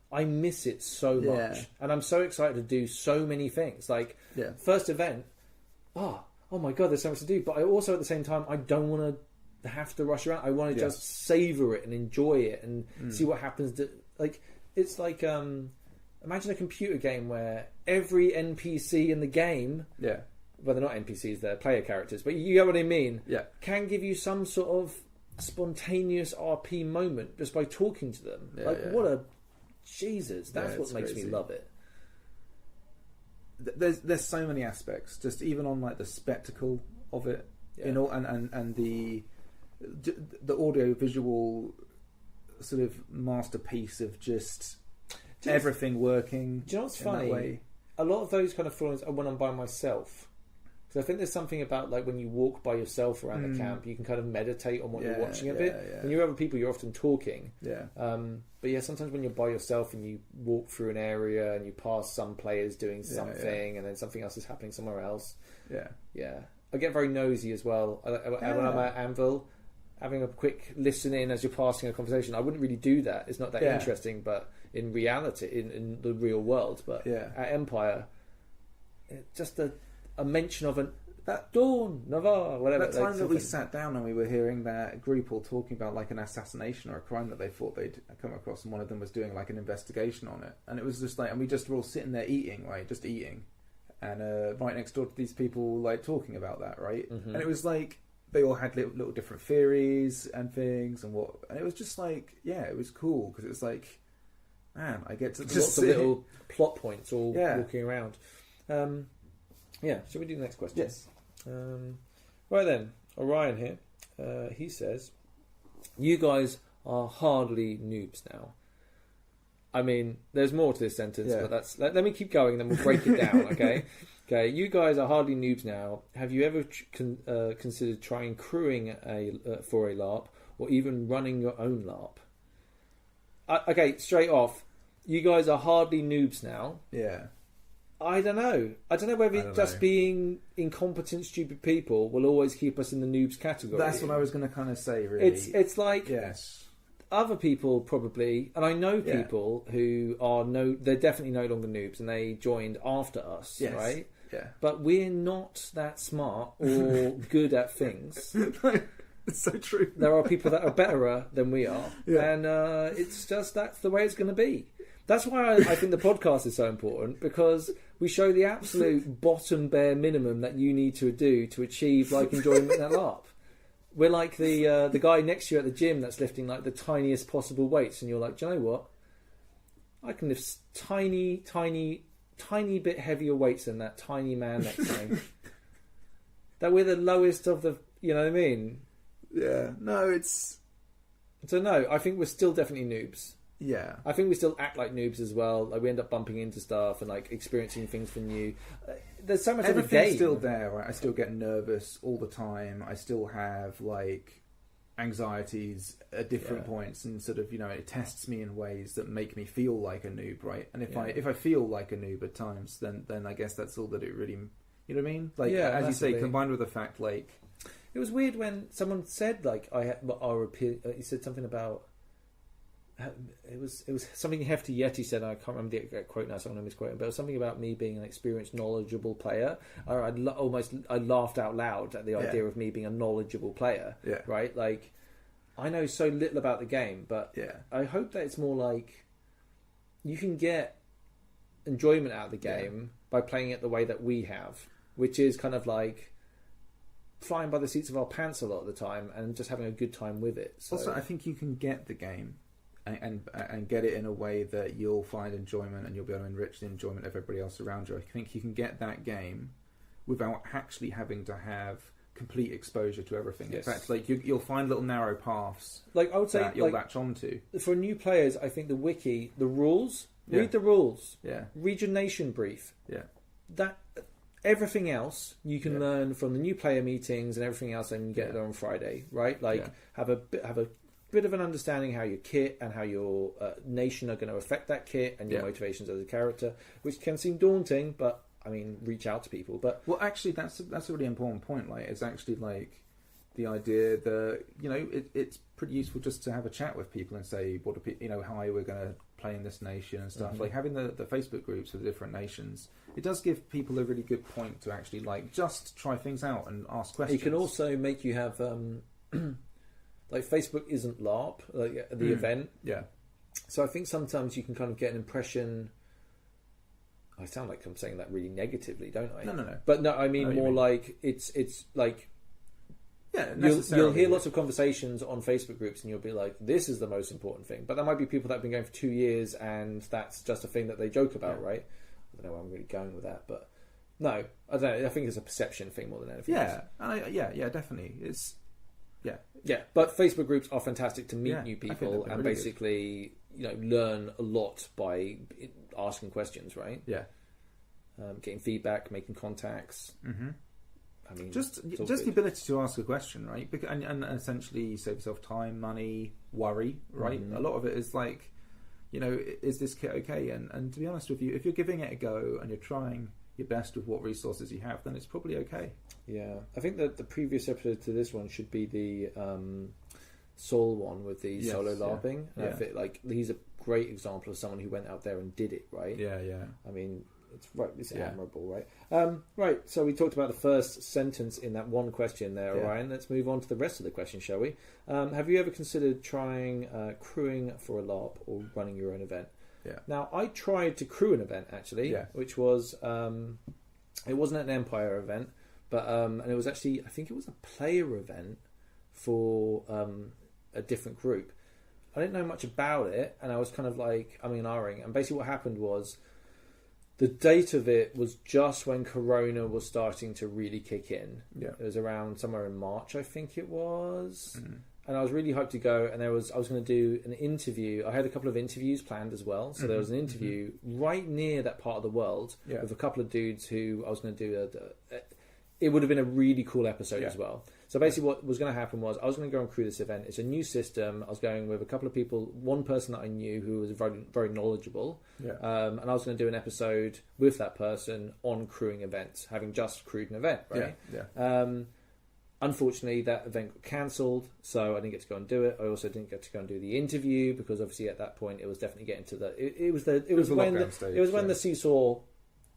I miss it so much, and I'm so excited to do so many things. Like first event, oh my god, there's so much to do. But I also, at the same time, I don't want to have to rush around. I want to just savor it and enjoy it and see what happens. Like, it's like, imagine a computer game where every NPC in the game, well, they're not NPCs, they're player characters, but you get what I mean, can give you some sort of spontaneous RP moment just by talking to them. What a... Jesus, that's what makes me love it. There's so many aspects, just even on like the spectacle of it, Yeah. you know, and the audio visual sort of masterpiece of just everything working. Do you know what's in that funny? way. A lot of those kind of feelings are when I'm by myself. So I think there's something about like when you walk by yourself around the camp, you can kind of meditate on what you're watching a bit. yeah. When you're with other people, you're often talking. Yeah. But yeah, sometimes when you're by yourself and you walk through an area and you pass some players doing something and then something else is happening somewhere else. Yeah. Yeah. I get very nosy as well. When I'm at Anvil, having a quick listen in as you're passing a conversation. I wouldn't really do that. It's not that interesting, but in reality, in the real world. But at Empire, just a mention of that Dawn, Navarre, whatever. That time that we sat down and we were hearing that group all talking about like an assassination or a crime that they thought they'd come across, and one of them was doing like an investigation on it, and it was just like, and we just were all sitting there eating, right, just eating, and right next door to these people like talking about that, right, and it was like they all had little different theories and things, and it was just like, yeah, it was cool because it was like, man, I get to just lots of little plot points all walking around. Yeah, shall we do the next question? Yes. Right then, Orion here. He says, "You guys are hardly noobs now." I mean, there's more to this sentence, but let me keep going, then we'll break it down. Okay. Okay. You guys are hardly noobs now. Have you ever considered trying crewing for a LARP, or even running your own LARP? Okay, straight off, you guys are hardly noobs now. Yeah. I don't know. I don't know whether just being incompetent, stupid people will always keep us in the noobs category. That's what I was going to kind of say, really. It's like yes, other people probably, and I know people who are they're definitely no longer noobs, and they joined after us, right? Yeah. But we're not that smart or good at things. It's so true. There are people that are better than we are, and it's just that's the way it's going to be. That's why I think the podcast is so important, because we show the absolute bottom bare minimum that you need to do to achieve like enjoyment in that LARP. We're like the guy next to you at the gym that's lifting like the tiniest possible weights, and you're like, do you know what? I can lift tiny bit heavier weights than that tiny man next to me. That we're the lowest of the, you know what I mean? Yeah. No, it's... So no, I think we're still definitely noobs. Yeah. I think we still act like noobs as well. Like we end up bumping into stuff and like experiencing things for new. There's so much of the game. Everything's still there, right? I still get nervous all the time. I still have like anxieties at different points, and sort of, you know, it tests me in ways that make me feel like a noob, right? And if I feel like a noob at times, then I guess that's all that it really, you know what I mean? Like as you say, combined with the fact like it was weird when someone said like he said something about. It was something Hefty Yeti said. I can't remember the exact quote now, so I'm going to misquote it. But it was something about me being an experienced, knowledgeable player. I laughed out loud at the idea of me being a knowledgeable player. Yeah. Right. Like I know so little about the game, but I hope that it's more like you can get enjoyment out of the game by playing it the way that we have, which is kind of like flying by the seats of our pants a lot of the time and just having a good time with it. So. Also, I think you can get the game. And get it in a way that you'll find enjoyment, and you'll be able to enrich the enjoyment of everybody else around you. I think you can get that game without actually having to have complete exposure to everything. Yes. In fact, like you'll find little narrow paths, like I would say, that you'll latch onto. For new players, I think the wiki, the rules, read the rules, read your nation brief. That everything else you can learn from the new player meetings and everything else, and you get there on Friday, right? Like have a bit of an understanding how your kit and how your nation are going to affect that kit and your motivations as a character, which can seem daunting, but I mean, reach out to people. But well, actually, that's a really important point. Like, it's actually like the idea that, you know, it's pretty useful just to have a chat with people and say what how we're going to play in this nation and stuff. Like having the Facebook groups with different nations, it does give people a really good point to actually like just try things out and ask questions. It can also make you have. Like Facebook isn't LARP, like the event. Yeah. So I think sometimes you can kind of get an impression. I sound like I'm saying that really negatively, don't I? No. But no, I mean more like it's like. Yeah, you'll hear lots of conversations on Facebook groups, and you'll be like, "This is the most important thing." But there might be people that have been going for 2 years, and that's just a thing that they joke about, right? I don't know where I'm really going with that, but No, I don't know. I think it's a perception thing more than anything else. Yeah, definitely. Yeah, but Facebook groups are fantastic to meet Yeah, new I think people they're and really basically, learn a lot by asking questions, right? Yeah. Getting feedback, making contacts. Mm-hmm. I mean, Just it's all the good. ability to ask a question, right? And essentially save yourself time, money, worry, right? Mhm. A lot of it is like, is this kit okay? And to be honest with you, if you're giving it a go and you're trying your best with what resources you have, then it's probably okay. Yeah, I think that the previous episode to this one should be the Saul one with the Yes, solo yeah. LARPing. And I Yeah. think he's a great example of someone who went out there and did it, right? Yeah. I mean, it's Yeah. admirable, right? Right, so we talked about the first sentence in that one question there, Yeah. Orion. Let's move on to the rest of the question, shall we? Have you ever considered trying crewing for a LARP or running your own event? Yeah. Now, I tried to crew an event, actually, Yeah. which was, it wasn't an Empire event, but, and it was actually, I think it was a player event for a different group. I didn't know much about it, and I was kind of like, ahhing. And basically what happened was, the date of it was just when Corona was starting to really kick in. Yeah. It was around somewhere in March, I think it was. Mhm. And I was really hyped to go, and I was going to do an interview. I had a couple of interviews planned as well. So there was an interview right near that part of the world Yeah. with a couple of dudes who I was going to do it would have been a really cool episode Yeah. as well. So basically what was going to happen was I was going to go and crew this event. It's a new system. I was going with a couple of people, one person that I knew who was very, very knowledgeable. Yeah. And I was going to do an episode with that person on crewing events, having just crewed an event, right? Yeah. Unfortunately, that event got cancelled, so I didn't get to go and do it. I also didn't get to go and do the interview because obviously at that point it was definitely getting to it was the lockdown stage, it was when yeah. the seesaw.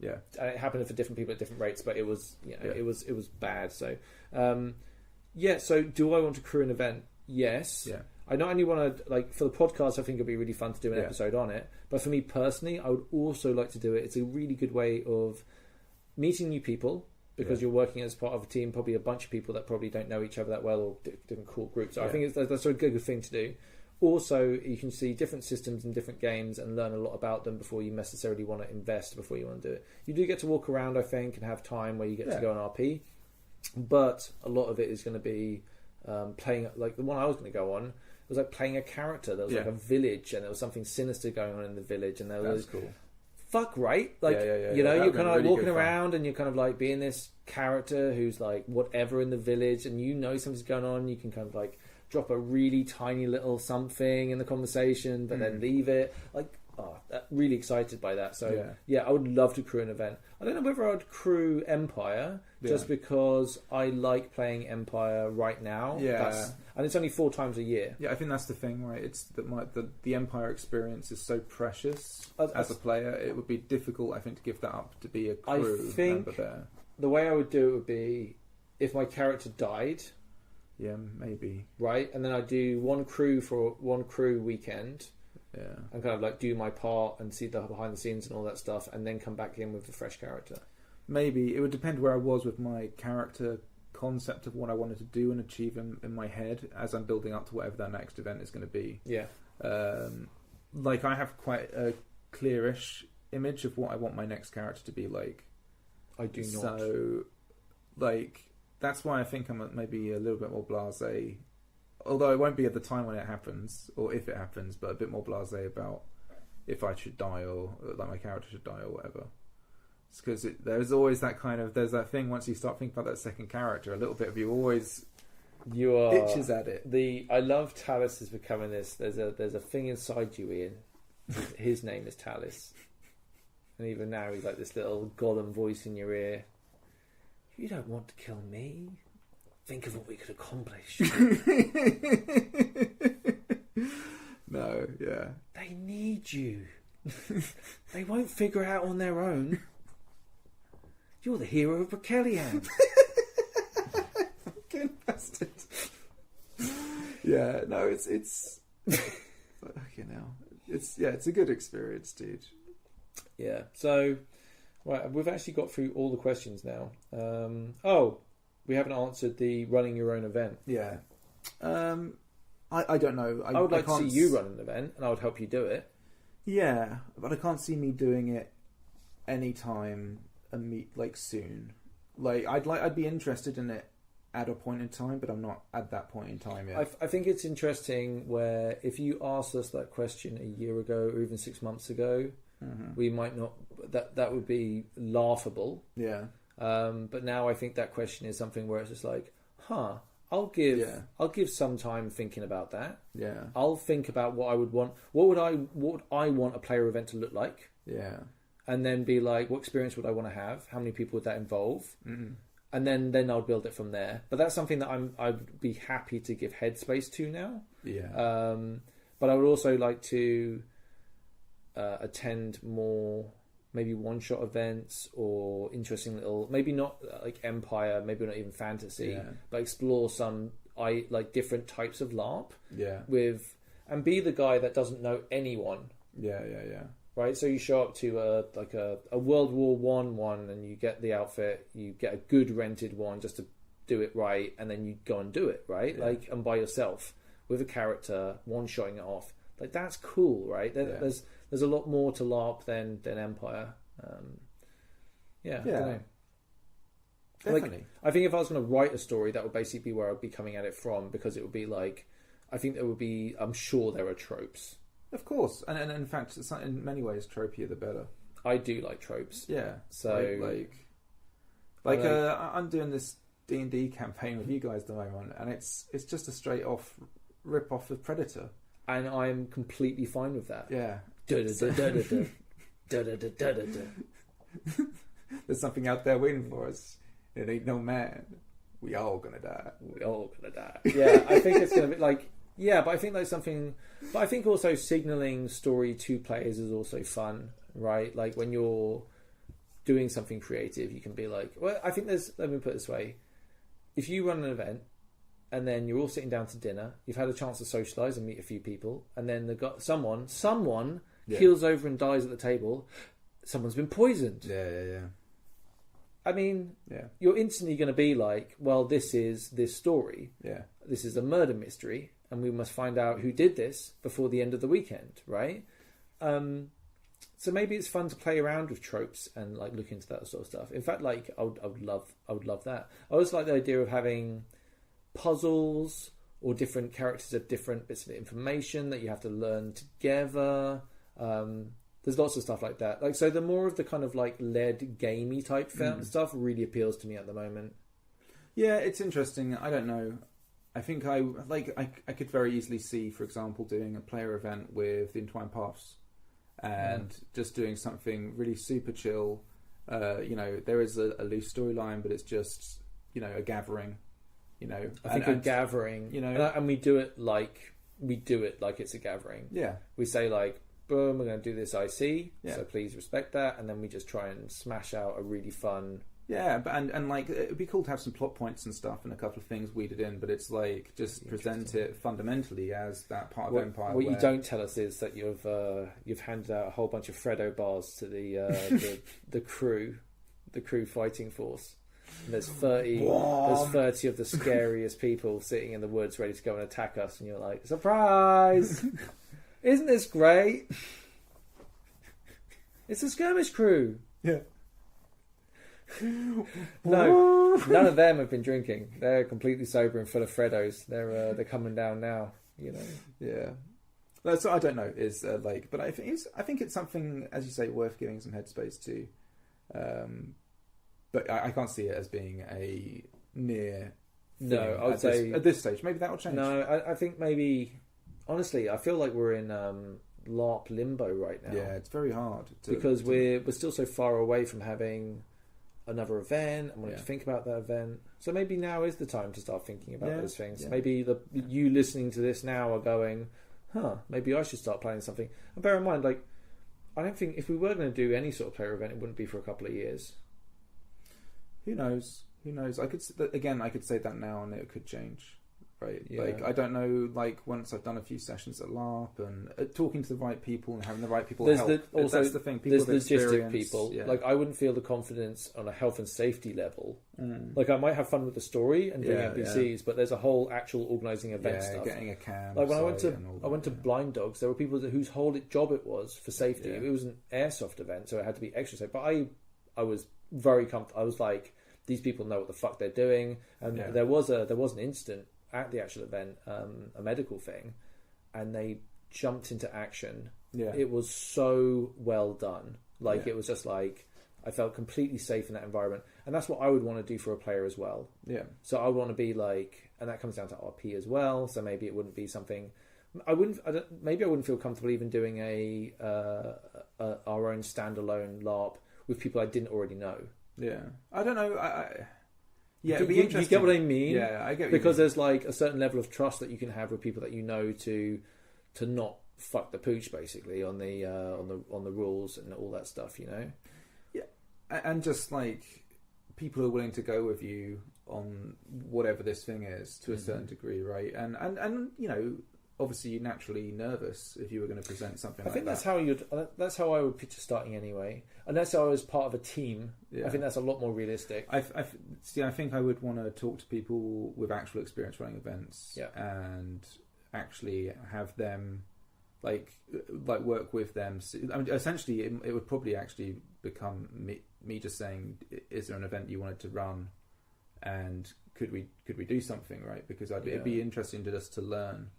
Yeah. And it happened for different people at different rates, but it was Yeah. it was bad. So so do I want to crew an event? Yes. Yeah. I not only want to, for the podcast, I think it'd be really fun to do an Yeah. episode on it, but for me personally, I would also like to do it. It's a really good way of meeting new people because Yeah. you're working as part of a team, probably a bunch of people that probably don't know each other that well or different cool groups. So I Yeah. think that's a good thing to do. Also, you can see different systems and different games and learn a lot about them before you necessarily want to invest, before you want to do it. You do get to walk around, I think, and have time where you get Yeah. to go on RP, but a lot of it is going to be playing, like the one I was going to go on, it was like playing a character. There was like Yeah. a village and there was something sinister going on in the village and there That's was cool. fuck right, like Yeah. you know, That'd you're be kind of like really walking good fun. around and you're kind of like being this character who's like whatever in the village, and you know something's going on. You can kind of like drop a really tiny little something in the conversation, but then leave it. Really excited by that. So yeah, I would love to crew an event. I don't know whether I'd crew Empire just because I like playing Empire right now. Yeah. And it's only 4 times a year. Yeah, I think that's the thing, right? It's that the Empire experience is so precious As- as a player. It would be difficult, I think, to give that up to be a I crew think- member there. The way I would do it would be if my character died, Yeah, maybe. right, and then I do one crew weekend Yeah, and kind of like do my part and see the behind the scenes and all that stuff, and then come back in with a fresh character. maybe it would depend where I was with my character concept of what I wanted to do and achieve in my head as I'm building up to whatever that next event is going to be. Yeah. Like I have quite a clearish image of what I want my next character to be like. I do not. So, like, that's why I think I'm maybe a little bit more blasé. Although it won't be at the time when it happens, or if it happens, but a bit more blasé about if I should die or like my character should die or whatever. It's because there's always that kind of there's that thing once you start thinking about that second character, a little bit of you always You are itches at it. I love Talis is becoming this. There's a thing inside you, Ian. His name is Talis, and even now he's like this little golem voice in your ear. You don't want to kill me. Think of what we could accomplish. No, yeah. They need you. They won't figure it out on their own. You're the hero of Brakelian. Fucking bastard. Yeah, no, it's fucking hell. It's a good experience, dude. Yeah. So, right, we've actually got through all the questions now. We haven't answered the running your own event. Yeah. I don't know. I would like to see can't you run an event, and I would help you do it. Yeah, but I can't see me doing it anytime a meet like soon. Like I'd be interested in it at a point in time, but I'm not at that point in time yet. I think it's interesting where if you asked us that question a year ago or even 6 months ago, we might not. That would be laughable. Yeah. But now I think that question is something where it's just like, I'll give some time thinking about that. Yeah. I'll think about what I would want. What would I want a player event to look like? Yeah. And then be like, what experience would I want to have? How many people would that involve? And then I'll build it from there. But that's something that I'd be happy to give headspace to now. Yeah. But I would also like to attend more maybe one-shot events or interesting little, maybe not like Empire, maybe not even fantasy, but explore some different types of LARP. Yeah. And be the guy that doesn't know anyone. Yeah. Right, so you show up to a World War one, and you get the outfit. You get a good rented one just to do it right, and then you go and do it right, and by yourself with a character, one-shotting it off. Like that's cool, right? There's a lot more to LARP than Empire. I don't know. Definitely. I think if I was going to write a story, that would basically be where I'd be coming at it from, because it would be like, I think there would be. I'm sure there are tropes. Of course, and in fact, it's not, in many ways, tropier the better. I do like tropes. Yeah. So I'm doing this D&D campaign with you guys at the moment, and it's just a straight off rip off of Predator, and I'm completely fine with that. Yeah. There's something out there waiting for us. It ain't no man. We all gonna die. Yeah, I think it's gonna be like. Yeah, but I think there's something. But I think also signaling story to players is also fun, right? Like when you're doing something creative, you can be like, well, I think there's. Let me put it this way: if you run an event, and then you're all sitting down to dinner, you've had a chance to socialize and meet a few people, and then someone keels over and dies at the table. Someone's been poisoned. Yeah. I mean, you're instantly going to be like, well, this is this story. Yeah. This is a murder mystery. And we must find out who did this before the end of the weekend, right? So maybe it's fun to play around with tropes and like look into that sort of stuff. In fact, like I would love that. I always like the idea of having puzzles or different characters of different bits of information that you have to learn together. There's lots of stuff like that. Like so, the more of the kind of like led gamey type stuff really appeals to me at the moment. Yeah, it's interesting. I don't know. I think I could very easily see, for example, doing a player event with the Entwined Paths and just doing something really super chill. There is a loose storyline, but it's just, a gathering, I think a gathering, and we do it like it's a gathering. Yeah. We say like, boom, we're going to do this IC, so please respect that. And then we just try and smash out a really fun... Yeah, but and like it'd be cool to have some plot points and stuff and a couple of things weeded in, but it's like just present it fundamentally as that part of Empire. What you don't tell us is that you've handed out a whole bunch of Freddo bars to the crew fighting force. And there's 30 of the scariest people sitting in the woods ready to go and attack us, and you're like, surprise! Isn't this great? It's a skirmish crew. Yeah. No, none of them have been drinking. They're completely sober and full of Freddos. They're coming down now. Yeah. That's what I don't know. Is but I think it's something, as you say, worth giving some headspace to. But I can't see it as being a near. No, I would say at this stage maybe that will change. No, I think maybe. Honestly, I feel like we're in LARP limbo right now. Yeah, it's very hard because we're still so far away from having another event and wanting to think about that event. So maybe now is the time to start thinking about those things. Yeah. Maybe you listening to this now are going, maybe I should start planning something. And bear in mind, like, I don't think if we were going to do any sort of player event, it wouldn't be for a couple of years. Who knows? I could say that now and it could change. Right, yeah. Like I don't know. Like once I've done a few sessions at LARP and talking to the right people and having the right people help. That's the thing. People there's logistic people. Yeah. Like I wouldn't feel the confidence on a health and safety level. Like I might have fun with the story and doing NPCs, but there's a whole actual organising event stuff. Getting a cam. Like when I went to Blind Dogs, there were people whose whole job it was for safety. It was an airsoft event, so it had to be extra safe. But was very comfortable. I was like, these people know what the fuck they're doing. And there was an incident at the actual event, a medical thing, and they jumped into action. Yeah. It was so well done. Like, Yeah. it was just like, I felt completely safe in that environment. And that's what I would want to do for a player as well. Yeah. So I would want to be like, and that comes down to RP as well. So maybe it wouldn't be something, maybe I wouldn't feel comfortable even doing our own standalone LARP with people I didn't already know. Yeah. I don't know. Yeah, it'd be you interesting. get what I mean? Yeah, I get what you because mean. there's like a certain level of trust that you can have with people that you know to not fuck the pooch basically on the rules and all that stuff, you know. Yeah, and just like people are willing to go with you on whatever this thing is to a certain degree, right? And you know, obviously you're naturally nervous if you were going to present something. I think like that's how I would picture starting anyway. Unless I was part of a team, Yeah. I think that's a lot more realistic. I think I would want to talk to people with actual experience running events, Yeah. and actually have them like work with them. I mean, essentially, it would probably actually become me just saying, "Is there an event you wanted to run, and could we do something?" Right? Because it'd be interesting to learn.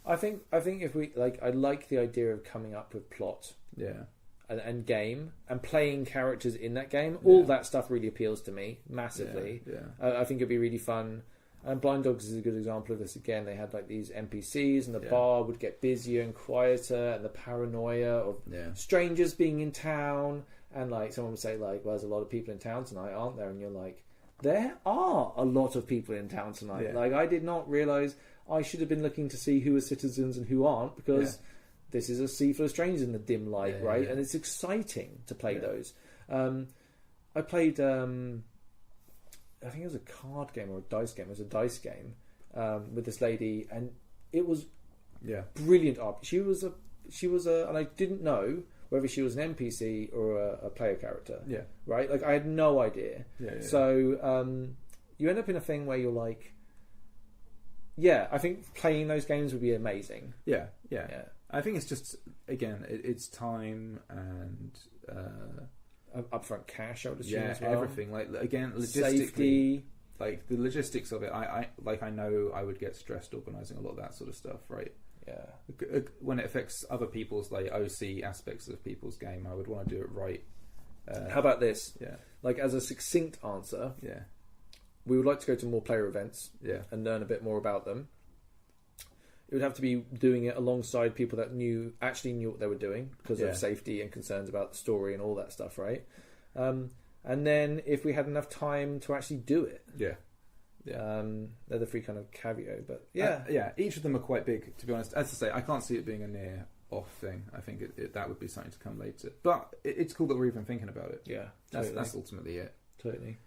I think if we I like the idea of coming up with plot. Yeah. And game and playing characters in that game, all that stuff really appeals to me massively. Yeah. I think it'd be really fun. And Blind Dogs is a good example of this. Again, they had like these NPCs, and the bar would get busier and quieter, and the paranoia of strangers being in town, and like someone would say like, "Well, there's a lot of people in town tonight, aren't there?" And you're like, "There are a lot of people in town tonight." Yeah. Like, I did not realize I should have been looking to see who are citizens and who aren't, because. Yeah. This is a sea full of strangers in the dim light, right? Yeah. And it's exciting to play those. I played, I think it was a card game or a dice game. It was a dice game with this lady, and it was brilliant art. She was a, and I didn't know whether she was an NPC or a player character. Yeah. Right? Like, I had no idea. Yeah. So you end up in a thing where you're like, I think playing those games would be amazing. Yeah. I think it's just, again, it's time and upfront cash, I would assume, as well. everything. Like, again, logistically, Safety. like the logistics of it. I know I would get stressed organising a lot of that sort of stuff, right? Yeah. When it affects other people's like OC aspects of people's game, I would want to do it right. How about this? Yeah, Like, as a succinct answer, yeah, we would like to go to more player events yeah, and learn a bit more about them. It would have to be doing it alongside people that actually knew what they were doing because of safety and concerns about the story and all that stuff, right? And then if we had enough time to actually do it. yeah. They're the three kind of caveat, but Each of them are quite big, to be honest. As I say, I can't see it being a near off thing. I think that would be something to come later. But it's cool that we're even thinking about it. Yeah, That's ultimately it. totally.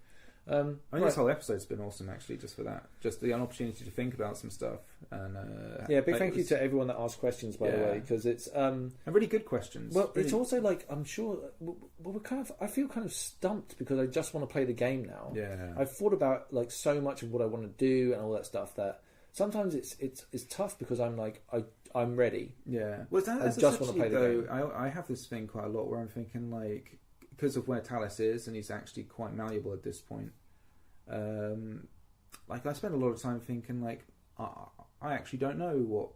I mean, this whole episode's been awesome, actually, just for that. Just the opportunity to think about some stuff. And big thank you to everyone that asked questions, by the way, because it's and really good questions. Well, really... it's also like, I'm sure. Well, I feel kind of stumped because I just want to play the game now. Yeah, I've thought about like so much of what I want to do and all that stuff that sometimes it's tough because I'm like I'm ready. Yeah, well, I just want to play the game. I have this thing quite a lot where I'm thinking like, because of where Talis is, and he's actually quite malleable at this point. Like, I spend a lot of time thinking like, I actually don't know what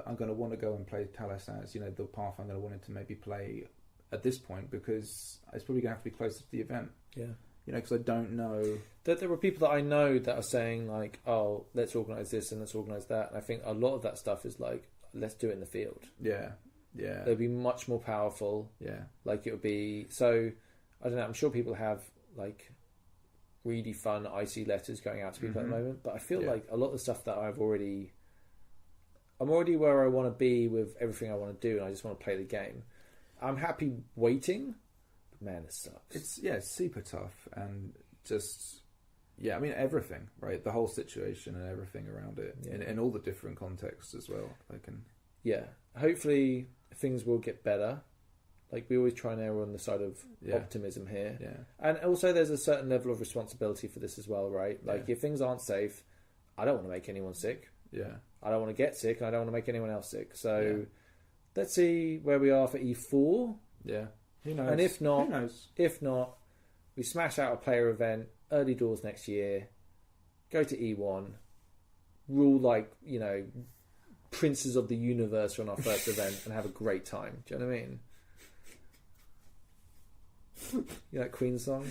I'm going to want to go and play Talis as. You know, the path I'm going to want him to maybe play at this point, because it's probably going to have to be closer to the event. Yeah. You know, because I don't know. There were people that I know that are saying like, oh, let's organise this and let's organise that. And I think a lot of that stuff is like, let's do it in the field. Yeah. Yeah. They'd be much more powerful. Yeah. Like, it would be, so, I don't know, I'm sure people have like really fun icy letters going out to people at the moment, but I feel like a lot of the stuff that I'm already where I want to be with everything I want to do, and I just want to play the game. I'm happy waiting, but man, it sucks. It's super tough, and just I mean, everything, right? The whole situation and everything around it, in all the different contexts as well. Hopefully things will get better. Like, we always try and err on the side of optimism here. Yeah. And also there's a certain level of responsibility for this as well, right? Like, if things aren't safe, I don't want to make anyone sick. Yeah. I don't want to get sick, and I don't want to make anyone else sick. So let's see where we are for E4. Yeah. Who knows? And if not, who knows? If not, we smash out a player event, early doors next year, go to E1, rule like, princes of the universe on our first event and have a great time. Do you know what I mean? You like Queen song?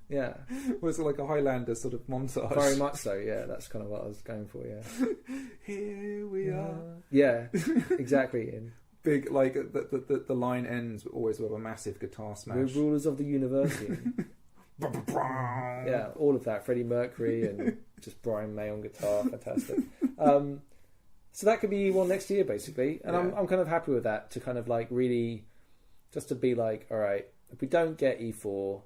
Yeah. Was it like a Highlander sort of montage? Very much so, yeah. That's kind of what I was going for, yeah. Here we are. Yeah, exactly, Ian. Big, like, the line ends always with a massive guitar smash. We're rulers of the universe, Ian. Yeah, all of that. Freddie Mercury and just Brian May on guitar. Fantastic. So that could be E1 next year, basically. And I'm kind of happy with that, to kind of like really, just to be like, all right, if we don't get E4,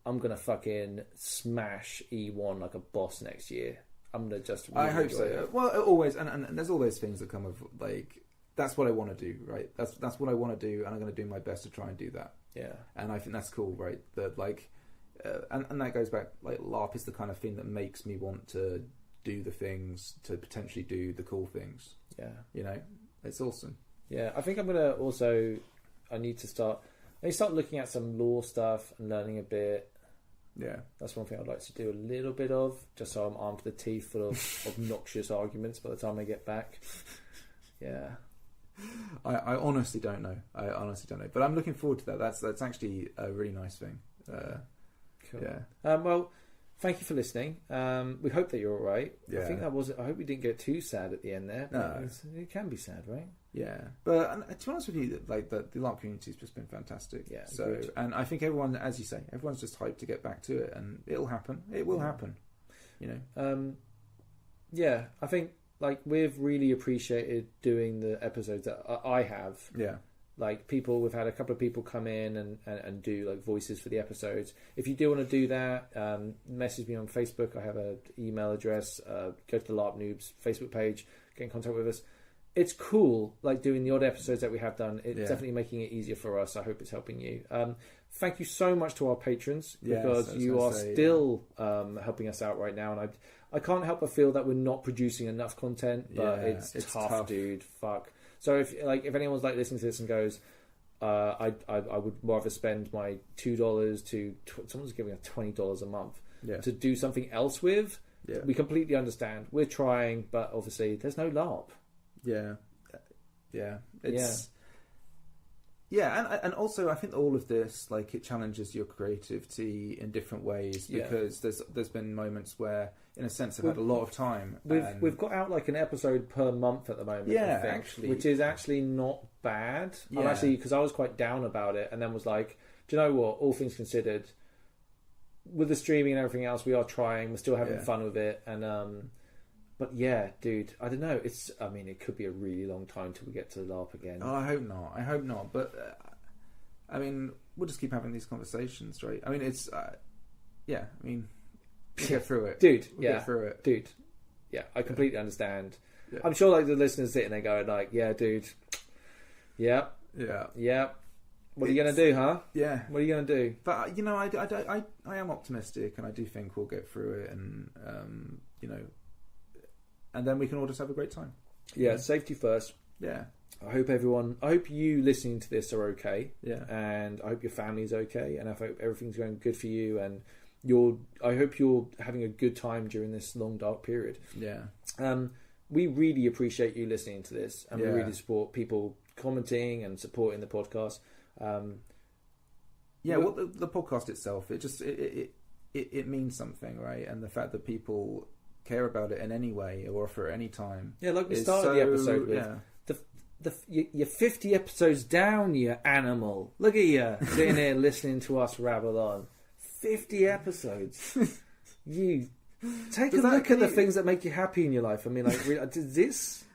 I'm going to fucking smash E1 like a boss next year. I'm going to just really I hope enjoy so. it. Well, always, and there's always things that come of, like, that's what I want to do, right? That's what I want to do, and I'm going to do my best to try and do that. Yeah. And I think that's cool, right? That, like, and that goes back, like, LARP is the kind of thing that makes me want to do the things, to potentially do the cool things. Yeah. It's awesome. Yeah, I think I'm going to also, I need to start looking at some law stuff and learning a bit. Yeah. That's one thing I'd like to do a little bit of, just so I'm armed to the teeth full of obnoxious arguments by the time I get back. Yeah. I honestly don't know. But I'm looking forward to that. That's actually a really nice thing. Cool. Yeah. Well, thank you for listening. We hope that you're all right. Yeah. I think I hope we didn't get too sad at the end there. No. It can be sad, right? Yeah. But to be honest with you, like, the LARP community's just been fantastic. Yeah. So, agreed. and I think everyone, as you say, everyone's just hyped to get back to it, and it'll happen. It will happen. Yeah, I think, like, we've really appreciated doing the episodes that I have. Yeah. Like, we've had a couple of people come in and do like voices for the episodes. If you do want to do that, message me on Facebook. I have an email address. Go to the LARP Noobs Facebook page. Get in contact with us. It's cool, like, doing the odd episodes that we have done. It's definitely making it easier for us. I hope it's helping you. Thank you so much to our patrons, because you are still helping us out right now. And I can't help but feel that we're not producing enough content, but it's tough, dude. Fuck. So if anyone's like listening to this and goes, I would rather spend my $2 to someone's giving us $20 a month to do something else with. Yeah. We completely understand. We're trying, but obviously there's no LARP. Yeah. And also I think all of this, like, it challenges your creativity in different ways, because there's been moments where, in a sense, I've had a lot of time. We've got out like an episode per month at the moment. Yeah, I think, actually, which is actually not bad. Yeah. I'm actually, because I was quite down about it, and then was like, do you know what? All things considered, with the streaming and everything else, we are trying. We're still having fun with it, and but yeah, dude, I don't know. It could be a really long time till we get to the LARP again. Oh, I hope not. But we'll just keep having these conversations, right? It's we'll get through it, dude. We'll get through it, dude. Yeah, I completely understand. Yeah. I'm sure, like, the listeners sitting there going, like, yeah, dude. Yeah. What are you going to do, huh? Yeah. What are you going to do? But I am optimistic, and I do think we'll get through it, and and then we can all just have a great time. Yeah, safety first. Yeah. I hope you listening to this are okay. Yeah. And I hope your family's okay, and I hope everything's going good for you, and I hope you're having a good time during this long, dark period. Yeah. We really appreciate you listening to this, and we really support people commenting and supporting the podcast. Well, the podcast itself, it means something, right? And the fact that people care about it in any way or for any time. Yeah, like we started the episode with. You're 50 episodes down, you animal. Look at you sitting here listening to us rabble on. 50 episodes. You take a look at the things that make you happy in your life. Did this?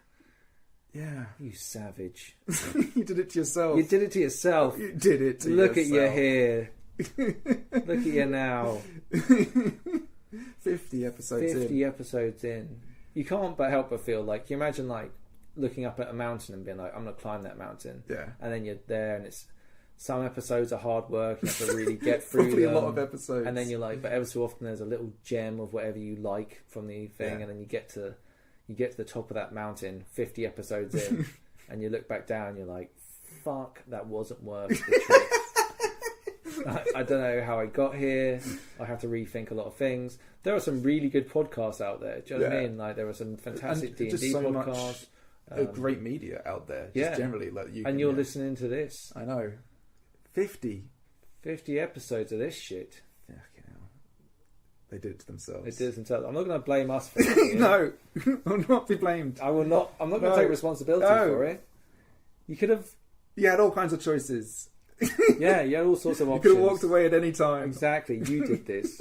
Yeah. You savage. You did it to yourself. You did it to yourself. You did it to Look yourself. at you here. Look at you now. 50 episodes in. You can't but help but feel like, you imagine, like, looking up at a mountain and being like, I'm going to climb that mountain. Yeah. And then you're there, and some episodes are hard work. You have to really get through Probably them. a lot of episodes. And then you're like, but ever so often there's a little gem of whatever you like from the thing, and then you get to the top of that mountain 50 episodes in, and you look back down, you're like, fuck, that wasn't worth the trip. I don't know how I got here. I have to rethink a lot of things. There are some really good podcasts out there. Do you know what I mean? Like there are some fantastic D&D just so podcasts. much great media out there. Just generally, like you. And you're listening to this. I know. 50 episodes of this shit. Fucking hell. They did it to themselves. They did it themselves. I'm not going to blame us for it. No, I'll not be blamed. I will not. I'm not going to take responsibility for it. You could have. You had all kinds of choices. Yeah, you had all sorts of options. You could have walked away at any time. Exactly. You did this.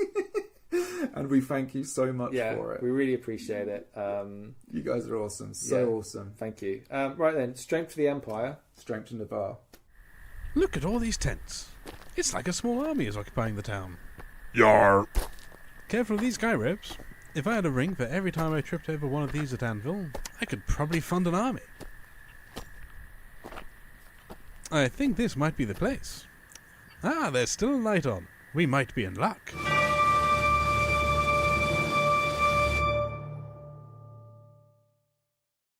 And we thank you so much for it. We really appreciate it. You guys are awesome. So awesome. Thank you. Right then, strength for the Empire. Strength to Navarre. Look at all these tents. It's like a small army is occupying the town. Yar. Careful of these sky ropes. If I had a ring for every time I tripped over one of these at Anvil, I could probably fund an army. I think this might be the place. Ah, there's still a light on. We might be in luck.